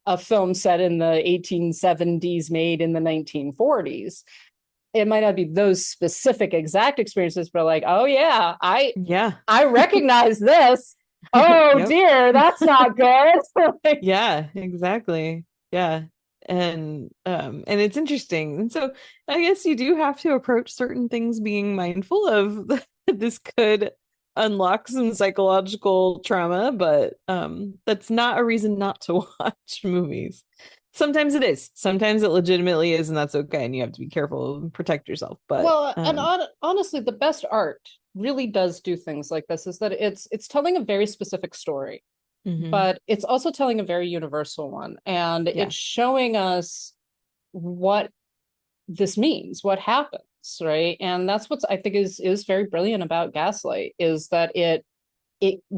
a film set in the 1870s, made in the 1940s. It might not be those specific exact experiences, but like, oh yeah, I recognize this. Oh dear, that's not good. Yeah, exactly. Yeah. And it's interesting. And so I guess you do have to approach certain things being mindful of this could unlock some psychological trauma, but that's not a reason not to watch movies. Sometimes it is. Sometimes it legitimately is, and that's okay. And you have to be careful and protect yourself. But and honestly, the best art really does do things like this, is that it's telling a very specific story, but it's also telling a very universal one. And it's showing us what this means, what happens, right? And that's what I think is very brilliant about Gaslight, is that it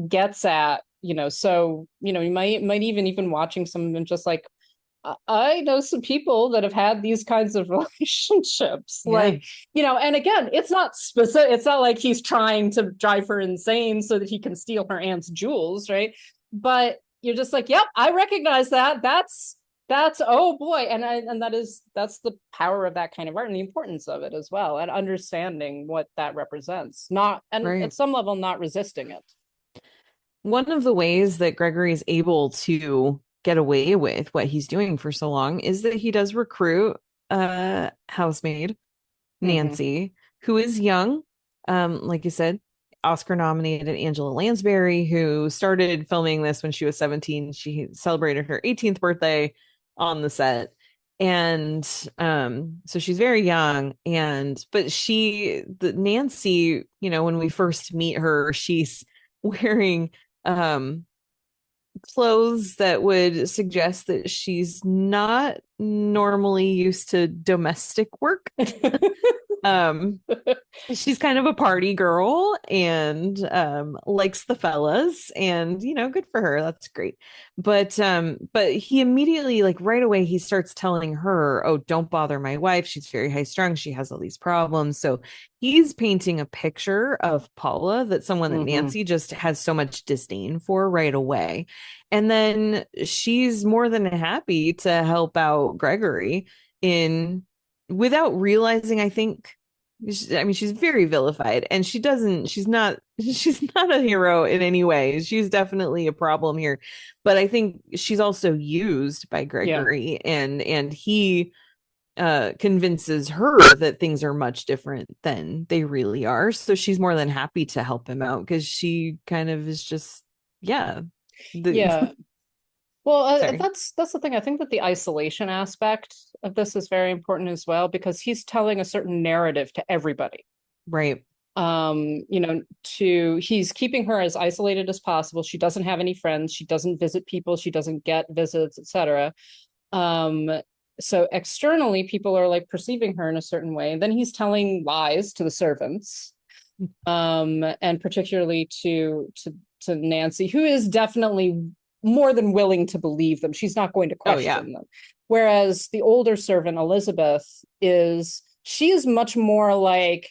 gets at, you know, so, you know, you might even watching some just like I know some people that have had these kinds of relationships. Yeah. Like, and again, it's not specific. It's not like he's trying to drive her insane so that he can steal her aunt's jewels, right? But you're just like, yep, I recognize that. That's oh boy, and that's the power of that kind of art and the importance of it as well, and understanding what that represents. Not and Right. at some level, not resisting it. One of the ways that Gregory is able to get away with what he's doing for so long is that he does recruit a housemaid, Nancy, who is young. Like you said, Oscar nominated Angela Lansbury, who started filming this when she was 17. She celebrated her 18th birthday on the set. And so she's very young. But Nancy, when we first meet her, she's wearing clothes that would suggest that she's not normally used to domestic work. She's kind of a party girl and likes the fellas, and good for her, that's great. But he immediately, like right away, he starts telling her, oh, don't bother my wife, she's very high strung, she has all these problems. So he's painting a picture of Paula that someone that Nancy just has so much disdain for right away. And then she's more than happy to help out Gregory without realizing, I think. I mean, she's very vilified, and she's not a hero in any way. She's definitely a problem here, but I think she's also used by Gregory, and he convinces her that things are much different than they really are. So she's more than happy to help him out, because she kind of is just, yeah. Well, that's the thing. I think that the isolation aspect of this is very important as well, because he's telling a certain narrative to everybody. Right. He's keeping her as isolated as possible. She doesn't have any friends. She doesn't visit people. She doesn't get visits, etc. So externally, people are like perceiving her in a certain way. And then he's telling lies to the servants, and particularly to Nancy, who is definitely more than willing to believe them. She's not going to question them. Whereas the older servant, Elizabeth, she's much more like,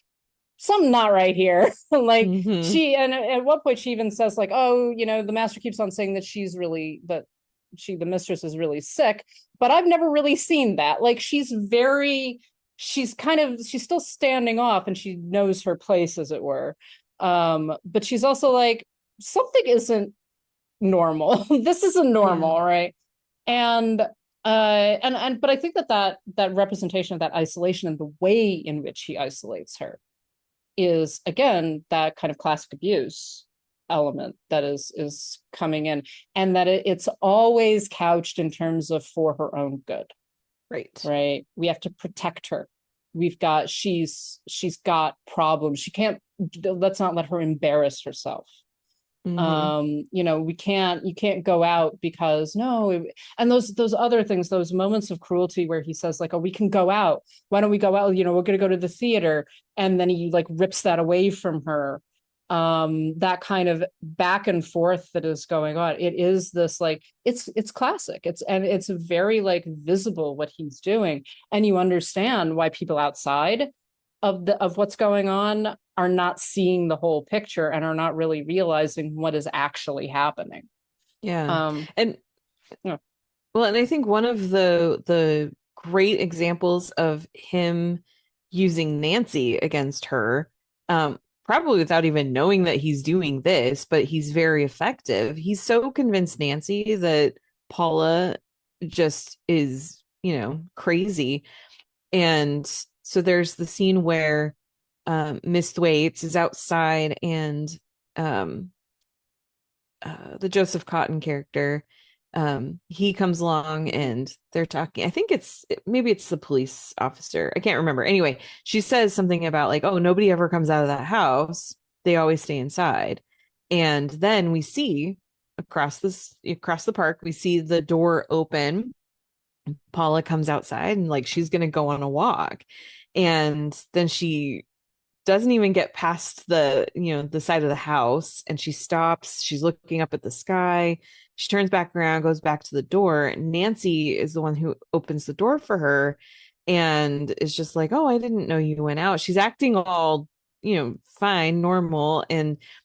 something not right here. Like she, and at one point she even says like, oh, the master keeps on saying that the mistress is really sick, but I've never really seen that. Like she's still standing off, and she knows her place, as it were. But she's also like, something isn't normal. This isn't normal, right? And but I think that representation of that isolation and the way in which he isolates her is, again, that kind of classic abuse element that is coming in, and that it's always couched in terms of for her own good. Right. We have to protect her. She's got problems. Let's not let her embarrass herself. You can't go out because and those other things, those moments of cruelty where he says like, oh, we can go out, why don't we go out, we're going to go to the theater, and then he like rips that away from her. That kind of back and forth that is going on, it is this like, it's classic, it's very like visible what he's doing, and you understand why people outside of what's going on are not seeing the whole picture and are not really realizing what is actually happening. And I think one of the great examples of him using Nancy against her, probably without even knowing that he's doing this, but he's very effective. He's so convinced Nancy that Paula just is, crazy. And so there's the scene where Miss Thwaites is outside, and the Joseph Cotton character, he comes along and they're talking. I think maybe it's the police officer, I can't remember. Anyway, she says something about like, oh, nobody ever comes out of that house, they always stay inside. And then we see across the park, we see the door open. Paula comes outside and like she's gonna go on a walk, and then she doesn't even get past the side of the house, and she stops. She's looking up at the sky. She turns back around, goes back to the door. Nancy is the one who opens the door for her and is just like, oh, I didn't know you went out. She's acting all, fine, normal.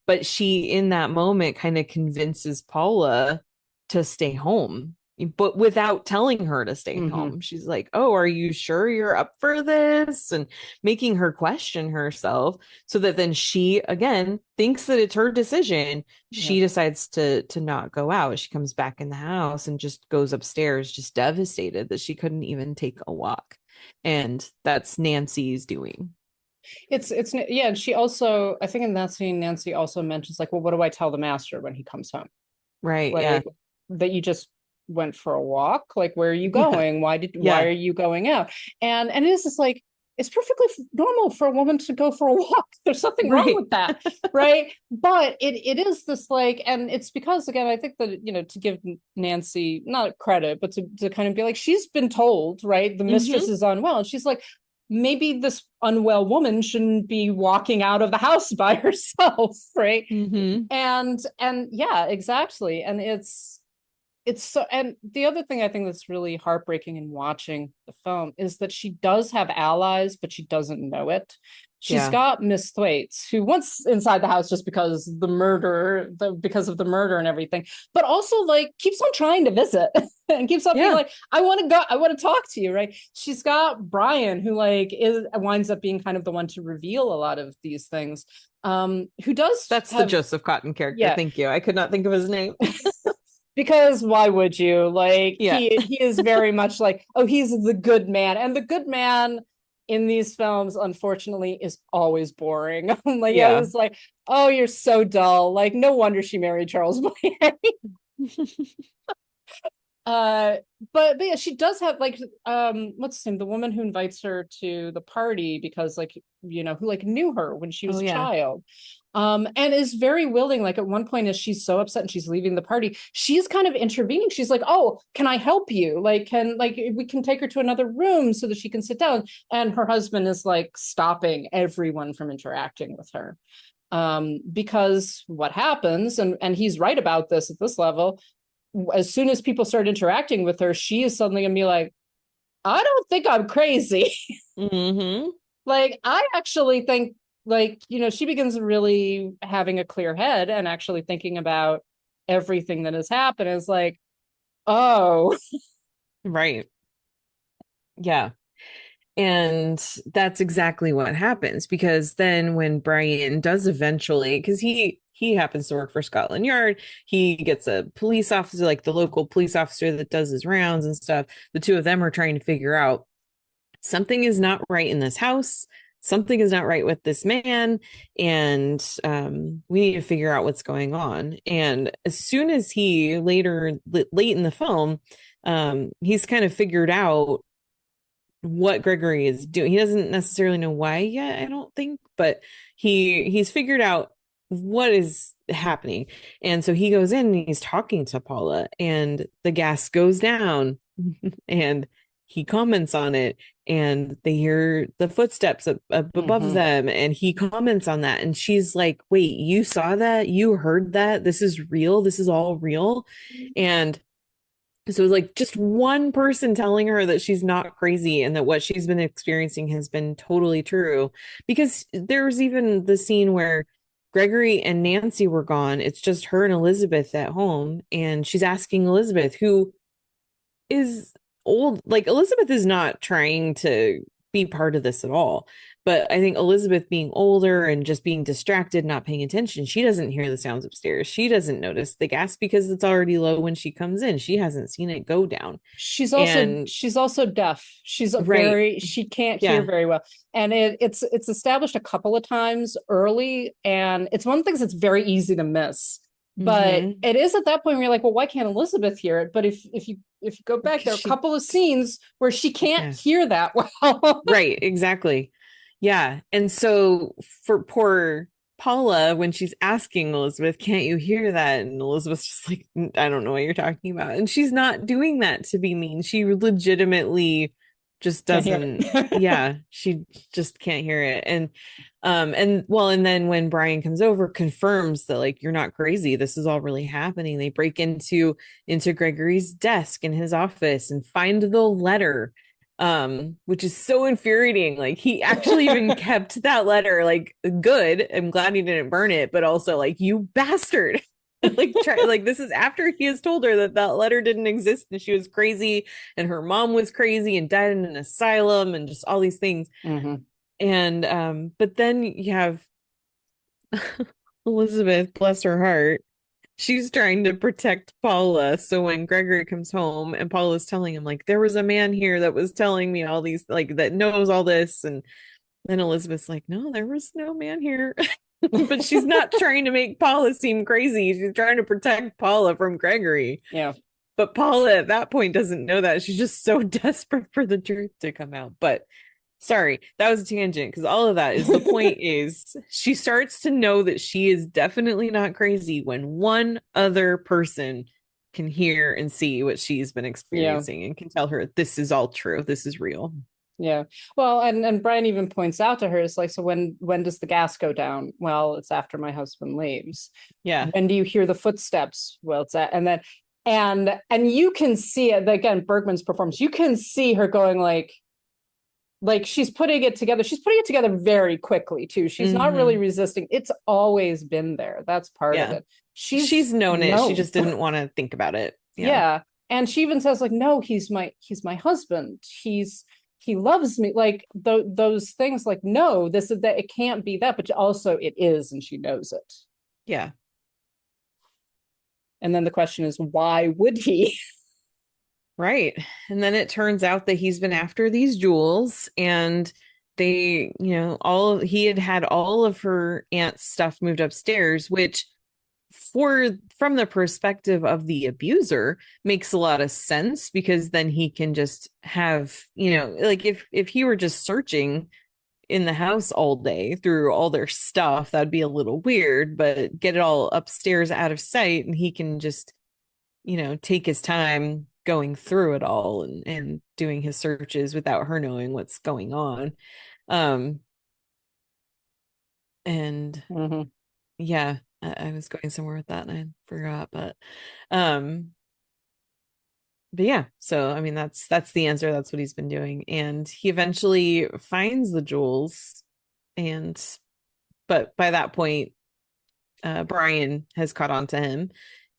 But she, in that moment, kind of convinces Paula to stay home, but without telling her to stay home. She's like, oh, are you sure you're up for this? And making her question herself, so that then she, again, thinks that it's her decision. She decides to not go out. She comes back in the house and just goes upstairs, just devastated that she couldn't even take a walk. And that's Nancy's doing. It's yeah. And she also, I think in that scene, Nancy also mentions like, well, what do I tell the master when he comes home? Right. Like, yeah. that you just went for a walk. Like, where are you going? Why are you going out? And it is just like, it's perfectly normal for a woman to go for a walk. There's nothing wrong with that. Right. But it is this like, and it's because, again, I think that, to give Nancy not credit, but to kind of be like, she's been told, right, the mistress is unwell. And she's like, maybe this unwell woman shouldn't be walking out of the house by herself. Right. And yeah, exactly. And it's so, and the other thing I think that's really heartbreaking in watching the film is that she does have allies, but she doesn't know it. She's got Miss Thwaites, who wants inside the house just because of the murder and everything, but also like keeps on trying to visit and keeps on being like, I want to go, I want to talk to you, right? She's got Brian, who like winds up being kind of the one to reveal a lot of these things. Who does the Joseph Cotton character. Yeah. Thank you. I could not think of his name. Because why would you? Like, he is very much like, oh, he's the good man. And the good man in these films, unfortunately, is always boring. Like, I was like, oh, you're so dull. Like, no wonder she married Charles Boyer. But yeah, she does have like, what's his name? The woman who invites her to the party because like, who like knew her when she was a child. And is very willing. Like at one point, as she's so upset and she's leaving the party, she's kind of intervening. She's like, oh, can I help you? Like, we can take her to another room so that she can sit down. And her husband is like stopping everyone from interacting with her. Because what happens, and he's right about this at this level, as soon as people start interacting with her, she is suddenly gonna be like, I don't think I'm crazy. Like, I actually think, like, she begins really having a clear head and actually thinking about everything that has happened. Is like, oh, right. Yeah. And that's exactly what happens, because then when Brian does eventually, because he happens to work for Scotland Yard, he gets a police officer, like the local police officer that does his rounds and stuff. The two of them are trying to figure out something is not right in this house. Something is not right with this man, and we need to figure out what's going on. And as soon as he late in the film, he's kind of figured out what Gregory is doing. He doesn't necessarily know why yet, I don't think, but he's figured out what is happening. And so he goes in and he's talking to Paula, and the gas goes down and he comments on it, and they hear the footsteps up above them, and he comments on that, and she's like, wait, you saw that? You heard that? This is real? This is all real? And so it was like just one person telling her that she's not crazy and that what she's been experiencing has been totally true. Because there was even the scene where Gregory and Nancy were gone. It's just her and Elizabeth at home, and she's asking Elizabeth, who is old. Like, Elizabeth is not trying to be part of this at all, but I think Elizabeth, being older and just being distracted, not paying attention, she doesn't hear the sounds upstairs. She doesn't notice the gas because it's already low when she comes in. She hasn't seen it go down. She's also deaf. She's she can't hear very well. And it's established a couple of times early, and it's one of the things that's very easy to miss. But it is at that point where you're like, well, why can't Elizabeth hear it? But if you go back, there are a couple of scenes where she can't hear that well. Right, exactly. Yeah. And so for poor Paula, when she's asking Elizabeth, can't you hear that? And Elizabeth's just like, I don't know what you're talking about. And she's not doing that to be mean. She legitimately just Can't hear doesn't. it. Yeah, she just can't hear it. And then when Brian comes over, confirms that like you're not crazy, this is all really happening. They break into Gregory's desk in his office and find the letter, which is so infuriating. Like he actually even kept that letter. Like, good, I'm glad he didn't burn it, but also like, you bastard. Like this is after he has told her that that letter didn't exist and she was crazy and her mom was crazy and died in an asylum and just all these things. Mhm. And but then you have Elizabeth, bless her heart, she's trying to protect Paula. So when Gregory comes home and Paula's telling him like, there was a man here that was telling me all these, like, that knows all this, and then Elizabeth's like, no, there was no man here. But she's not trying to make Paula seem crazy. She's trying to protect Paula from Gregory. Yeah. But Paula at that point doesn't know that. She's just so desperate for the truth to come out. But sorry, that was a tangent, because all of that is the point is she starts to know that she is definitely not crazy when one other person can hear and see what she's been experiencing and can tell her this is all true. This is real. Yeah. Well, and Brian even points out to her, it's like, so when does the gas go down? Well, it's after my husband leaves. Yeah. When do you hear the footsteps? Well, it's at, and then and you can see it again, Bergman's performance, you can see her going like she's putting it together. She's putting it together very quickly too. She's not really resisting. It's always been there. That's part of it. She's known it. She just didn't want to think about it. Yeah. And she even says like, no, he's my husband. He loves me. Like those things, like, no, this is that, it can't be that, but also it is, and she knows it. Yeah. And then the question is, why would he? Right. And then it turns out that he's been after these jewels, and they, he had all of her aunt's stuff moved upstairs, which from the perspective of the abuser makes a lot of sense, because then he can just have, like if he were just searching in the house all day through all their stuff, that'd be a little weird, but get it all upstairs out of sight, and he can just, take his time going through it all and doing his searches without her knowing what's going on. And yeah, I was going somewhere with that and I forgot, but yeah, so I mean that's the answer. That's what he's been doing, and he eventually finds the jewels, but by that point Brian has caught on to him.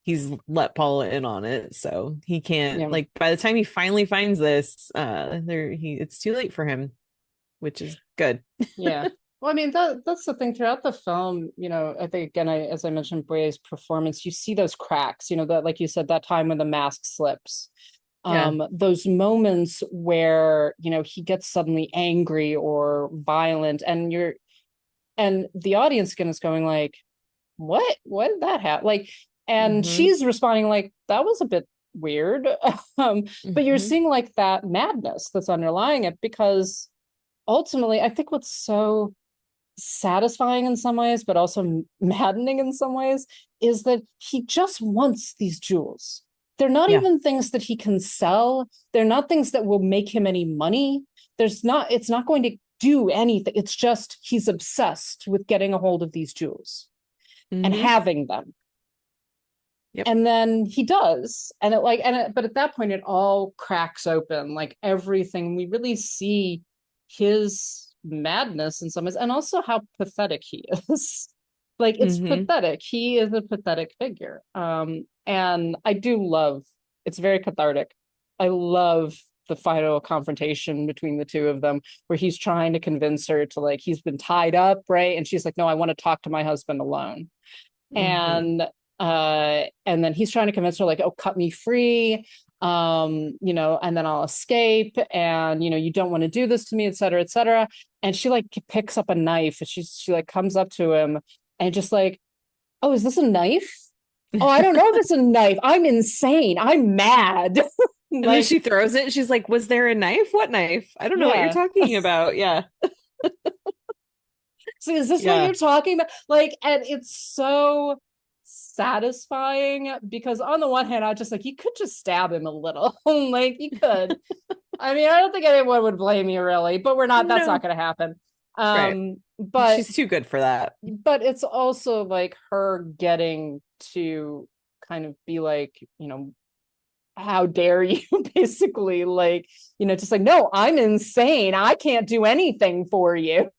He's let Paula in on it, so he can't, like, by the time he finally finds this, it's too late for him, which is good. Yeah. Well, I mean, that's the thing throughout the film, I think, again, as I mentioned, Bray's performance, you see those cracks, that, like you said, that time when the mask slips, those moments where, he gets suddenly angry or violent, and the audience again is going like, what did that happen? Like, and she's responding like, that was a bit weird. But you're seeing like that madness that's underlying it, because ultimately, I think what's so satisfying in some ways, but also maddening in some ways, is that he just wants these jewels. They're not even things that he can sell. They're not things that will make him any money. It's not going to do anything. It's just, he's obsessed with getting a hold of these jewels and having them. Yep. And then he does, but at that point it all cracks open, like everything. We really see his madness in some ways, and also how pathetic he is. Like, it's pathetic. He is a pathetic figure. And I do love, it's very cathartic. I love the final confrontation between the two of them, where he's trying to convince her to, like, he's been tied up, right? And she's like, no, I want to talk to my husband alone. And then he's trying to convince her, like, oh, cut me free, and then I'll escape, and you don't want to do this to me, etc., etc. And she like picks up a knife, and she like comes up to him and just like, oh, is this a knife? Oh, I don't know if it's a knife. I'm insane. I'm mad. And then she throws it and she's like, was there a knife? What knife? I don't know what you're talking about. Yeah. So is this what you're talking about? Like, and it's so satisfying, because on the one hand, I was just like, you could just stab him a little. Like, you could. I mean, I don't think anyone would blame you, really, but that's not going to happen. Right. But she's too good for that. But it's also like her getting to kind of be like, how dare you, basically, like, just like, no, I'm insane, I can't do anything for you.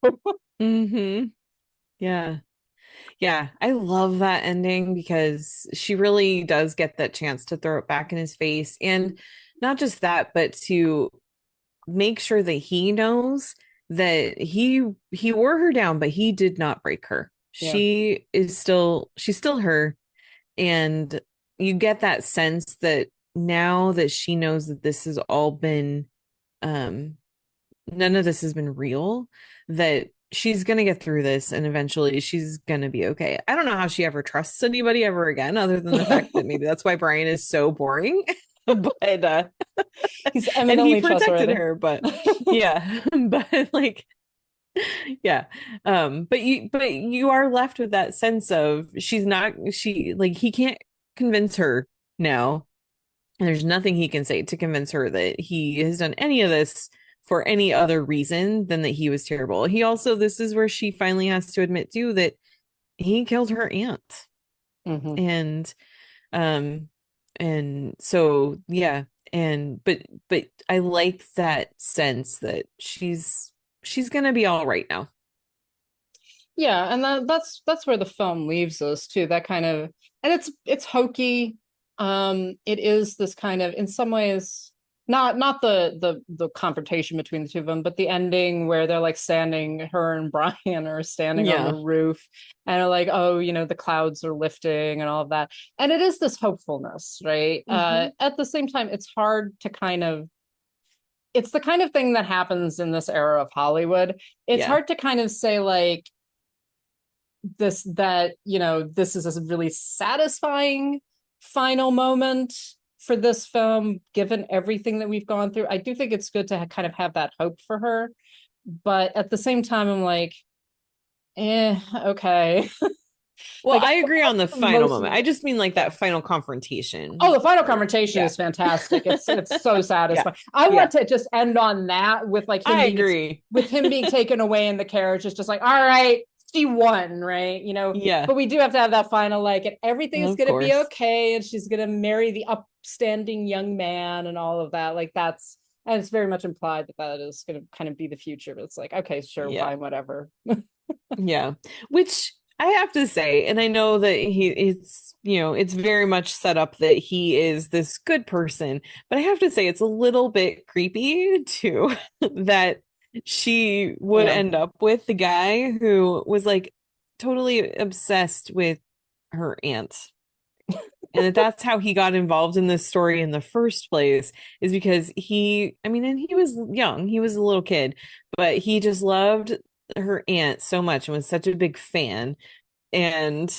Yeah, I love that ending because she really does get that chance to throw it back in his face, and not just that, but to make sure that he knows that he wore her down, but he did not break her. Yeah. She's still her, and you get that sense that now that she knows that this has all been none of this has been real, that she's gonna get through this and eventually she's gonna be okay. I don't know how she ever trusts anybody ever again, other than the fact that maybe that's why Brian is so boring. But he's and eminently he protected trustworthy. her, but yeah. But like, yeah. But you are left with that sense of he can't convince her now. And there's nothing he can say to convince her that he has done any of this for any other reason than that he was terrible. He also, this is where she finally has to admit too that he killed her aunt. And so yeah, but I like that sense that she's gonna be all right now. Yeah, and that's where the film leaves us too. That kind of, and it's hokey. It is this kind of, in some ways, not the confrontation between the two of them, but the ending where they're like her and Brian are standing on the roof and are like, oh, the clouds are lifting and all of that. And it is this hopefulness, right? At the same time, it's hard to it's the kind of thing that happens in this era of Hollywood. It's hard to kind of say like this is a really satisfying final moment for this film, given everything that we've gone through. I do think it's good to kind of have that hope for her, but at the same time, I'm like, okay. Well, I agree on the final moment. I just mean like that final confrontation. Oh, the final confrontation is fantastic. It's so satisfying. I want to just end on that with like him with him being taken away in the carriage. It's just like, all right, she won, right? But we do have to have that final, like, and everything is going to be okay, and she's going to marry the upstanding young man and all of that. Like, and it's very much implied that is going to kind of be the future, but it's like, okay, sure, fine, whatever. Yeah, which I have to say, and I know that it's very much set up that he is this good person, but I have to say it's a little bit creepy too that she would end up with the guy who was like totally obsessed with her aunt. And that's how he got involved in this story in the first place, is because and he was young, he was a little kid, but he just loved her aunt so much and was such a big fan. And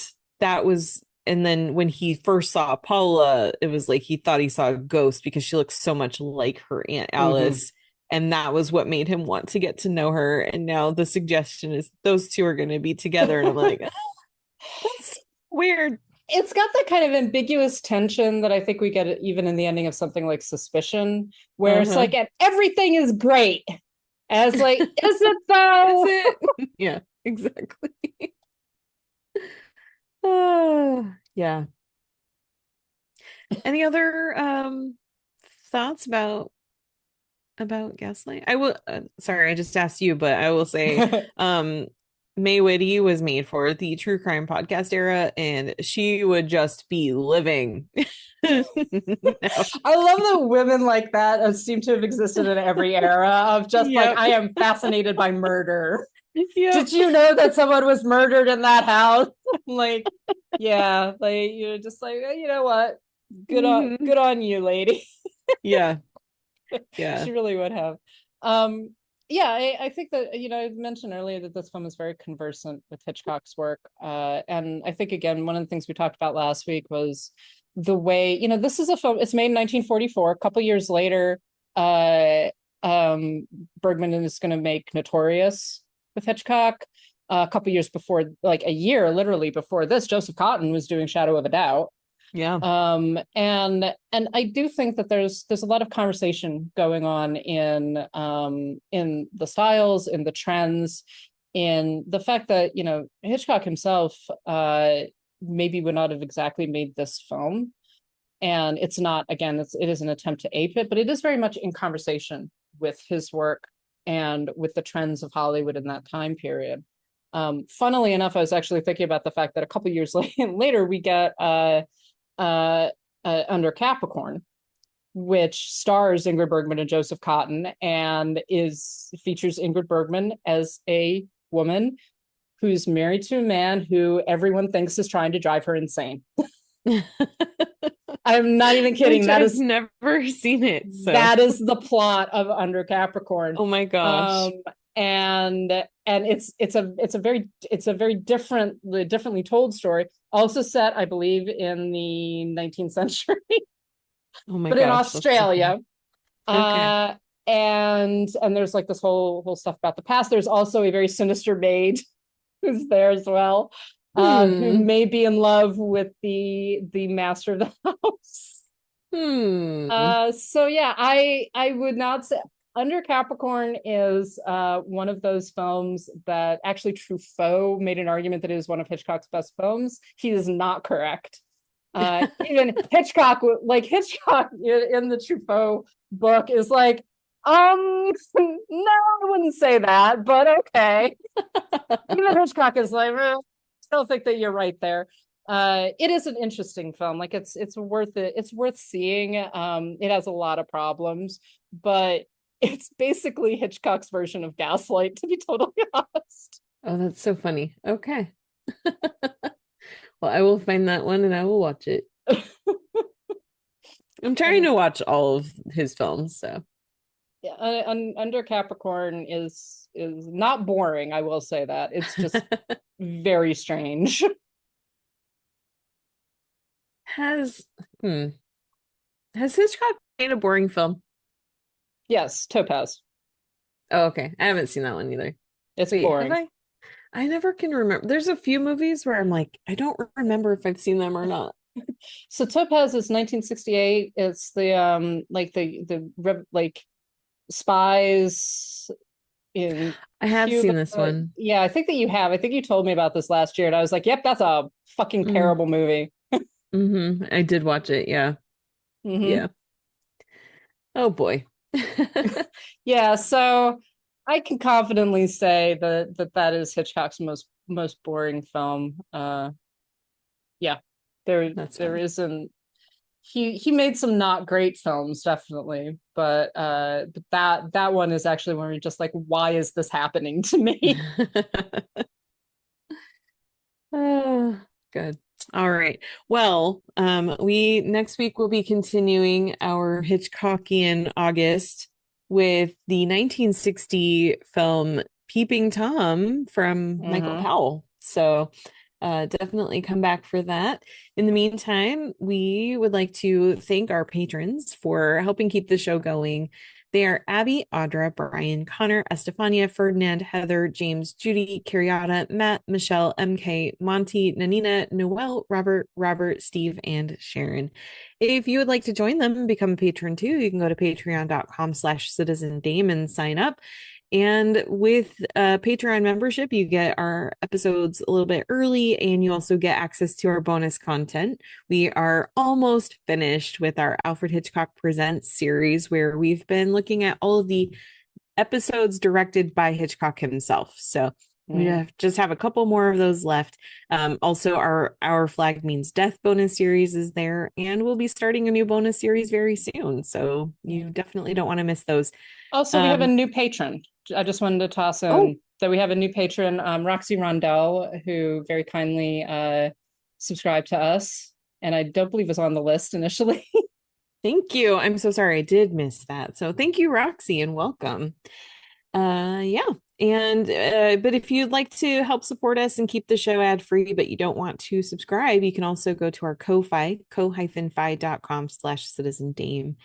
then when he first saw Paula, it was like he thought he saw a ghost because she looked so much like her Aunt Alice. And that was what made him want to get to know her. And now the suggestion is those two are going to be together. And I'm like, that's weird. It's got that kind of ambiguous tension that I think we get even in the ending of something like Suspicion, where it's like, and everything is great. And it's like, is it though? Is it? Yeah, exactly. Yeah. Any other thoughts about Gaslight? I will sorry, I just asked you, but I will say May Whitty was made for the true crime podcast era, and she would just be living. I love that women like that seem to have existed in every era of just like, I am fascinated by murder. Did you know that someone was murdered in that house? Like, yeah, like, you're just like, you know what? Good on you, lady. Yeah. She really would have. I think that, I mentioned earlier that this film is very conversant with Hitchcock's work. And I think, again, one of the things we talked about last week was the way, this is a film, it's made in 1944. A couple years later, Bergman is going to make Notorious with Hitchcock. a couple years before, like a year literally before this, Joseph Cotten was doing Shadow of a Doubt. Yeah. And I do think that there's a lot of conversation going on in the styles, in the trends, in the fact that, you know, Hitchcock himself maybe would not have exactly made this film. And it's not, again, it is an attempt to ape it, but it is very much in conversation with his work and with the trends of Hollywood in that time period. Funnily enough, I was actually thinking about the fact that a couple years later we get Under Capricorn, which stars Ingrid Bergman and Joseph Cotten, and features Ingrid Bergman as a woman who's married to a man who everyone thinks is trying to drive her insane. I'm not even kidding. I've never seen it. So. That is the plot of Under Capricorn. Oh my gosh. And it's a very differently told story. Also set, I believe, in the 19th century. Oh my but gosh, in Australia. Okay. And there's like this whole stuff about the past. There's also a very sinister maid who's there as well. Who may be in love with the master of the house. So yeah, I would not say Under Capricorn is one of those films that actually Truffaut made an argument that it is one of Hitchcock's best films. He is not correct. Even Hitchcock in the Truffaut book is like, no, I wouldn't say that, but okay. Even Hitchcock is like, still think that you're right there. It is an interesting film. Like it's worth it. It's worth seeing. It has a lot of problems, but it's basically Hitchcock's version of Gaslight, to be totally honest. Oh, that's so funny. Okay. Well, I will find that one and I will watch it. I'm trying to watch all of his films, so. Yeah, Under Capricorn is not boring, I will say that. It's just very strange. Has Hitchcock made a boring film? Yes, Topaz. Oh, okay. I haven't seen that one either. It's Wait, boring. I never can remember. There's a few movies where I'm like, I don't remember if I've seen them or not. So Topaz is 1968. It's the like spies in I have Cuba. seen this one. Yeah, I think that you have. I think you told me about this last year, and I was like, "Yep, that's a fucking terrible movie." I did watch it. Yeah, yeah. Oh boy. Yeah. So I can confidently say that is Hitchcock's most boring film. Yeah, there isn't. He made some not great films, definitely, but that one is actually when you're just like, why is this happening to me? Oh, good. All right. Well, we next week will be continuing our Hitchcockian August with the 1960 film Peeping Tom from Michael Powell. So definitely come back for that. In the meantime, we would like to thank our patrons for helping keep the show going. They are Abby, Audra, Brian, Connor, Estefania, Ferdinand, Heather, James, Judy, Carriata, Matt, Michelle, MK, Monty, Nanina, Noel, Robert, Steve, and Sharon. If you would like to join them and become a patron too, you can go to patreon.com/citizendame and sign up. And with Patreon membership, you get our episodes a little bit early, and you also get access to our bonus content. We are almost finished with our Alfred Hitchcock Presents series, where we've been looking at all of the episodes directed by Hitchcock himself. So we just have a couple more of those left. Also, our Flag Means Death bonus series is there, and we'll be starting a new bonus series very soon. So you definitely don't want to miss those. Also, we have a new patron. I just wanted to toss in that we have a new patron, Roxy Rondell, who very kindly subscribed to us, and I don't believe was on the list initially. Thank you. I'm so sorry I did miss that. So thank you, Roxy, and welcome. Yeah. And but if you'd like to help support us and keep the show ad-free, but you don't want to subscribe, you can also go to our Ko-Fi, ko-fi.com/citizendame.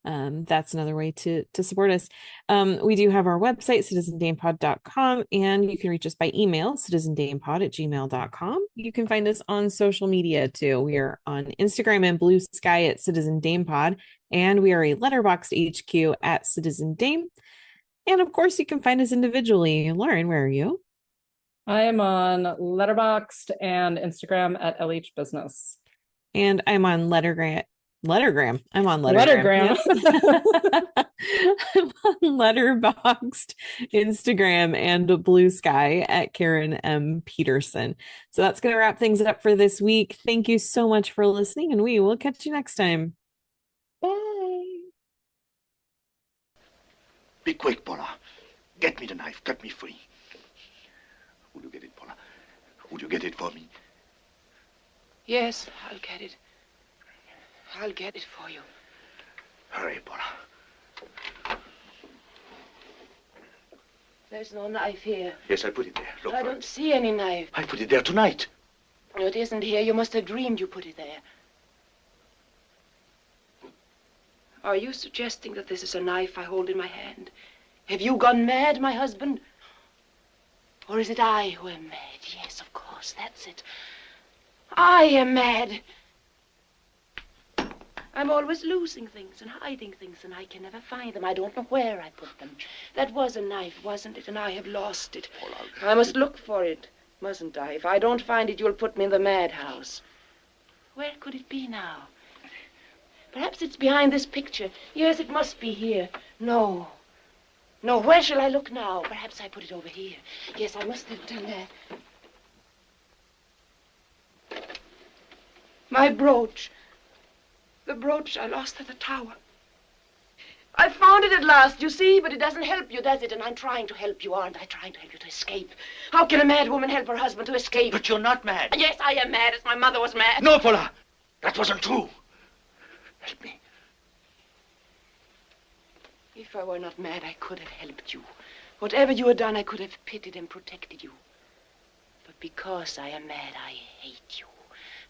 That's another way to support us. We do have our website, citizendamepod.com, and you can reach us by email, citizendamepod@gmail.com. You can find us on social media too. We are on Instagram and Blue Sky at Citizen Dame Pod, and we are a Letterboxd HQ at Citizen Dame. And of course, you can find us individually. Lauren, where are you? I am on Letterboxd and Instagram at LH Business. And I'm on Lettergram. I'm on Lettergram. Yep. I'm on Letterboxd, Instagram, and Blue Sky at Karen M. Peterson. So that's going to wrap things up for this week. Thank you so much for listening, and we will catch you next time. Bye. Be quick, Paula. Get me the knife. Cut me free. Will you get it, Paula? Will you get it for me? Yes, I'll get it. I'll get it for you. Hurry, Paula. There's no knife here. Yes, I put it there. Look I for don't it. see any knife. I put it there tonight. No, it isn't here. You must have dreamed you put it there. Are you suggesting that this is a knife I hold in my hand? Have you gone mad, my husband? Or is it I who am mad? Yes, of course, that's it. I am mad. I'm always losing things and hiding things, and I can never find them. I don't know where I put them. That was a knife, wasn't it? And I have lost it. I must look for it, mustn't I? If I don't find it, you'll put me in the madhouse. Where could it be now? Perhaps it's behind this picture. Yes, it must be here. No. No, where shall I look now? Perhaps I put it over here. Yes, I must have done that. My brooch. The brooch I lost at the tower. I found it at last, you see, but it doesn't help you, does it? And I'm trying to help you, aren't I? Trying to help you to escape. How can a mad woman help her husband to escape? But you're not mad. Yes, I am mad, as my mother was mad. No, Paula. That wasn't true. Help me. If I were not mad, I could have helped you. Whatever you had done, I could have pitied and protected you. But because I am mad, I hate you.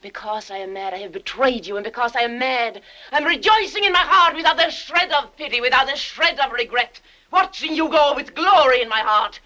Because I am mad, I have betrayed you, and because I am mad, I'm rejoicing in my heart without a shred of pity, without a shred of regret, watching you go with glory in my heart.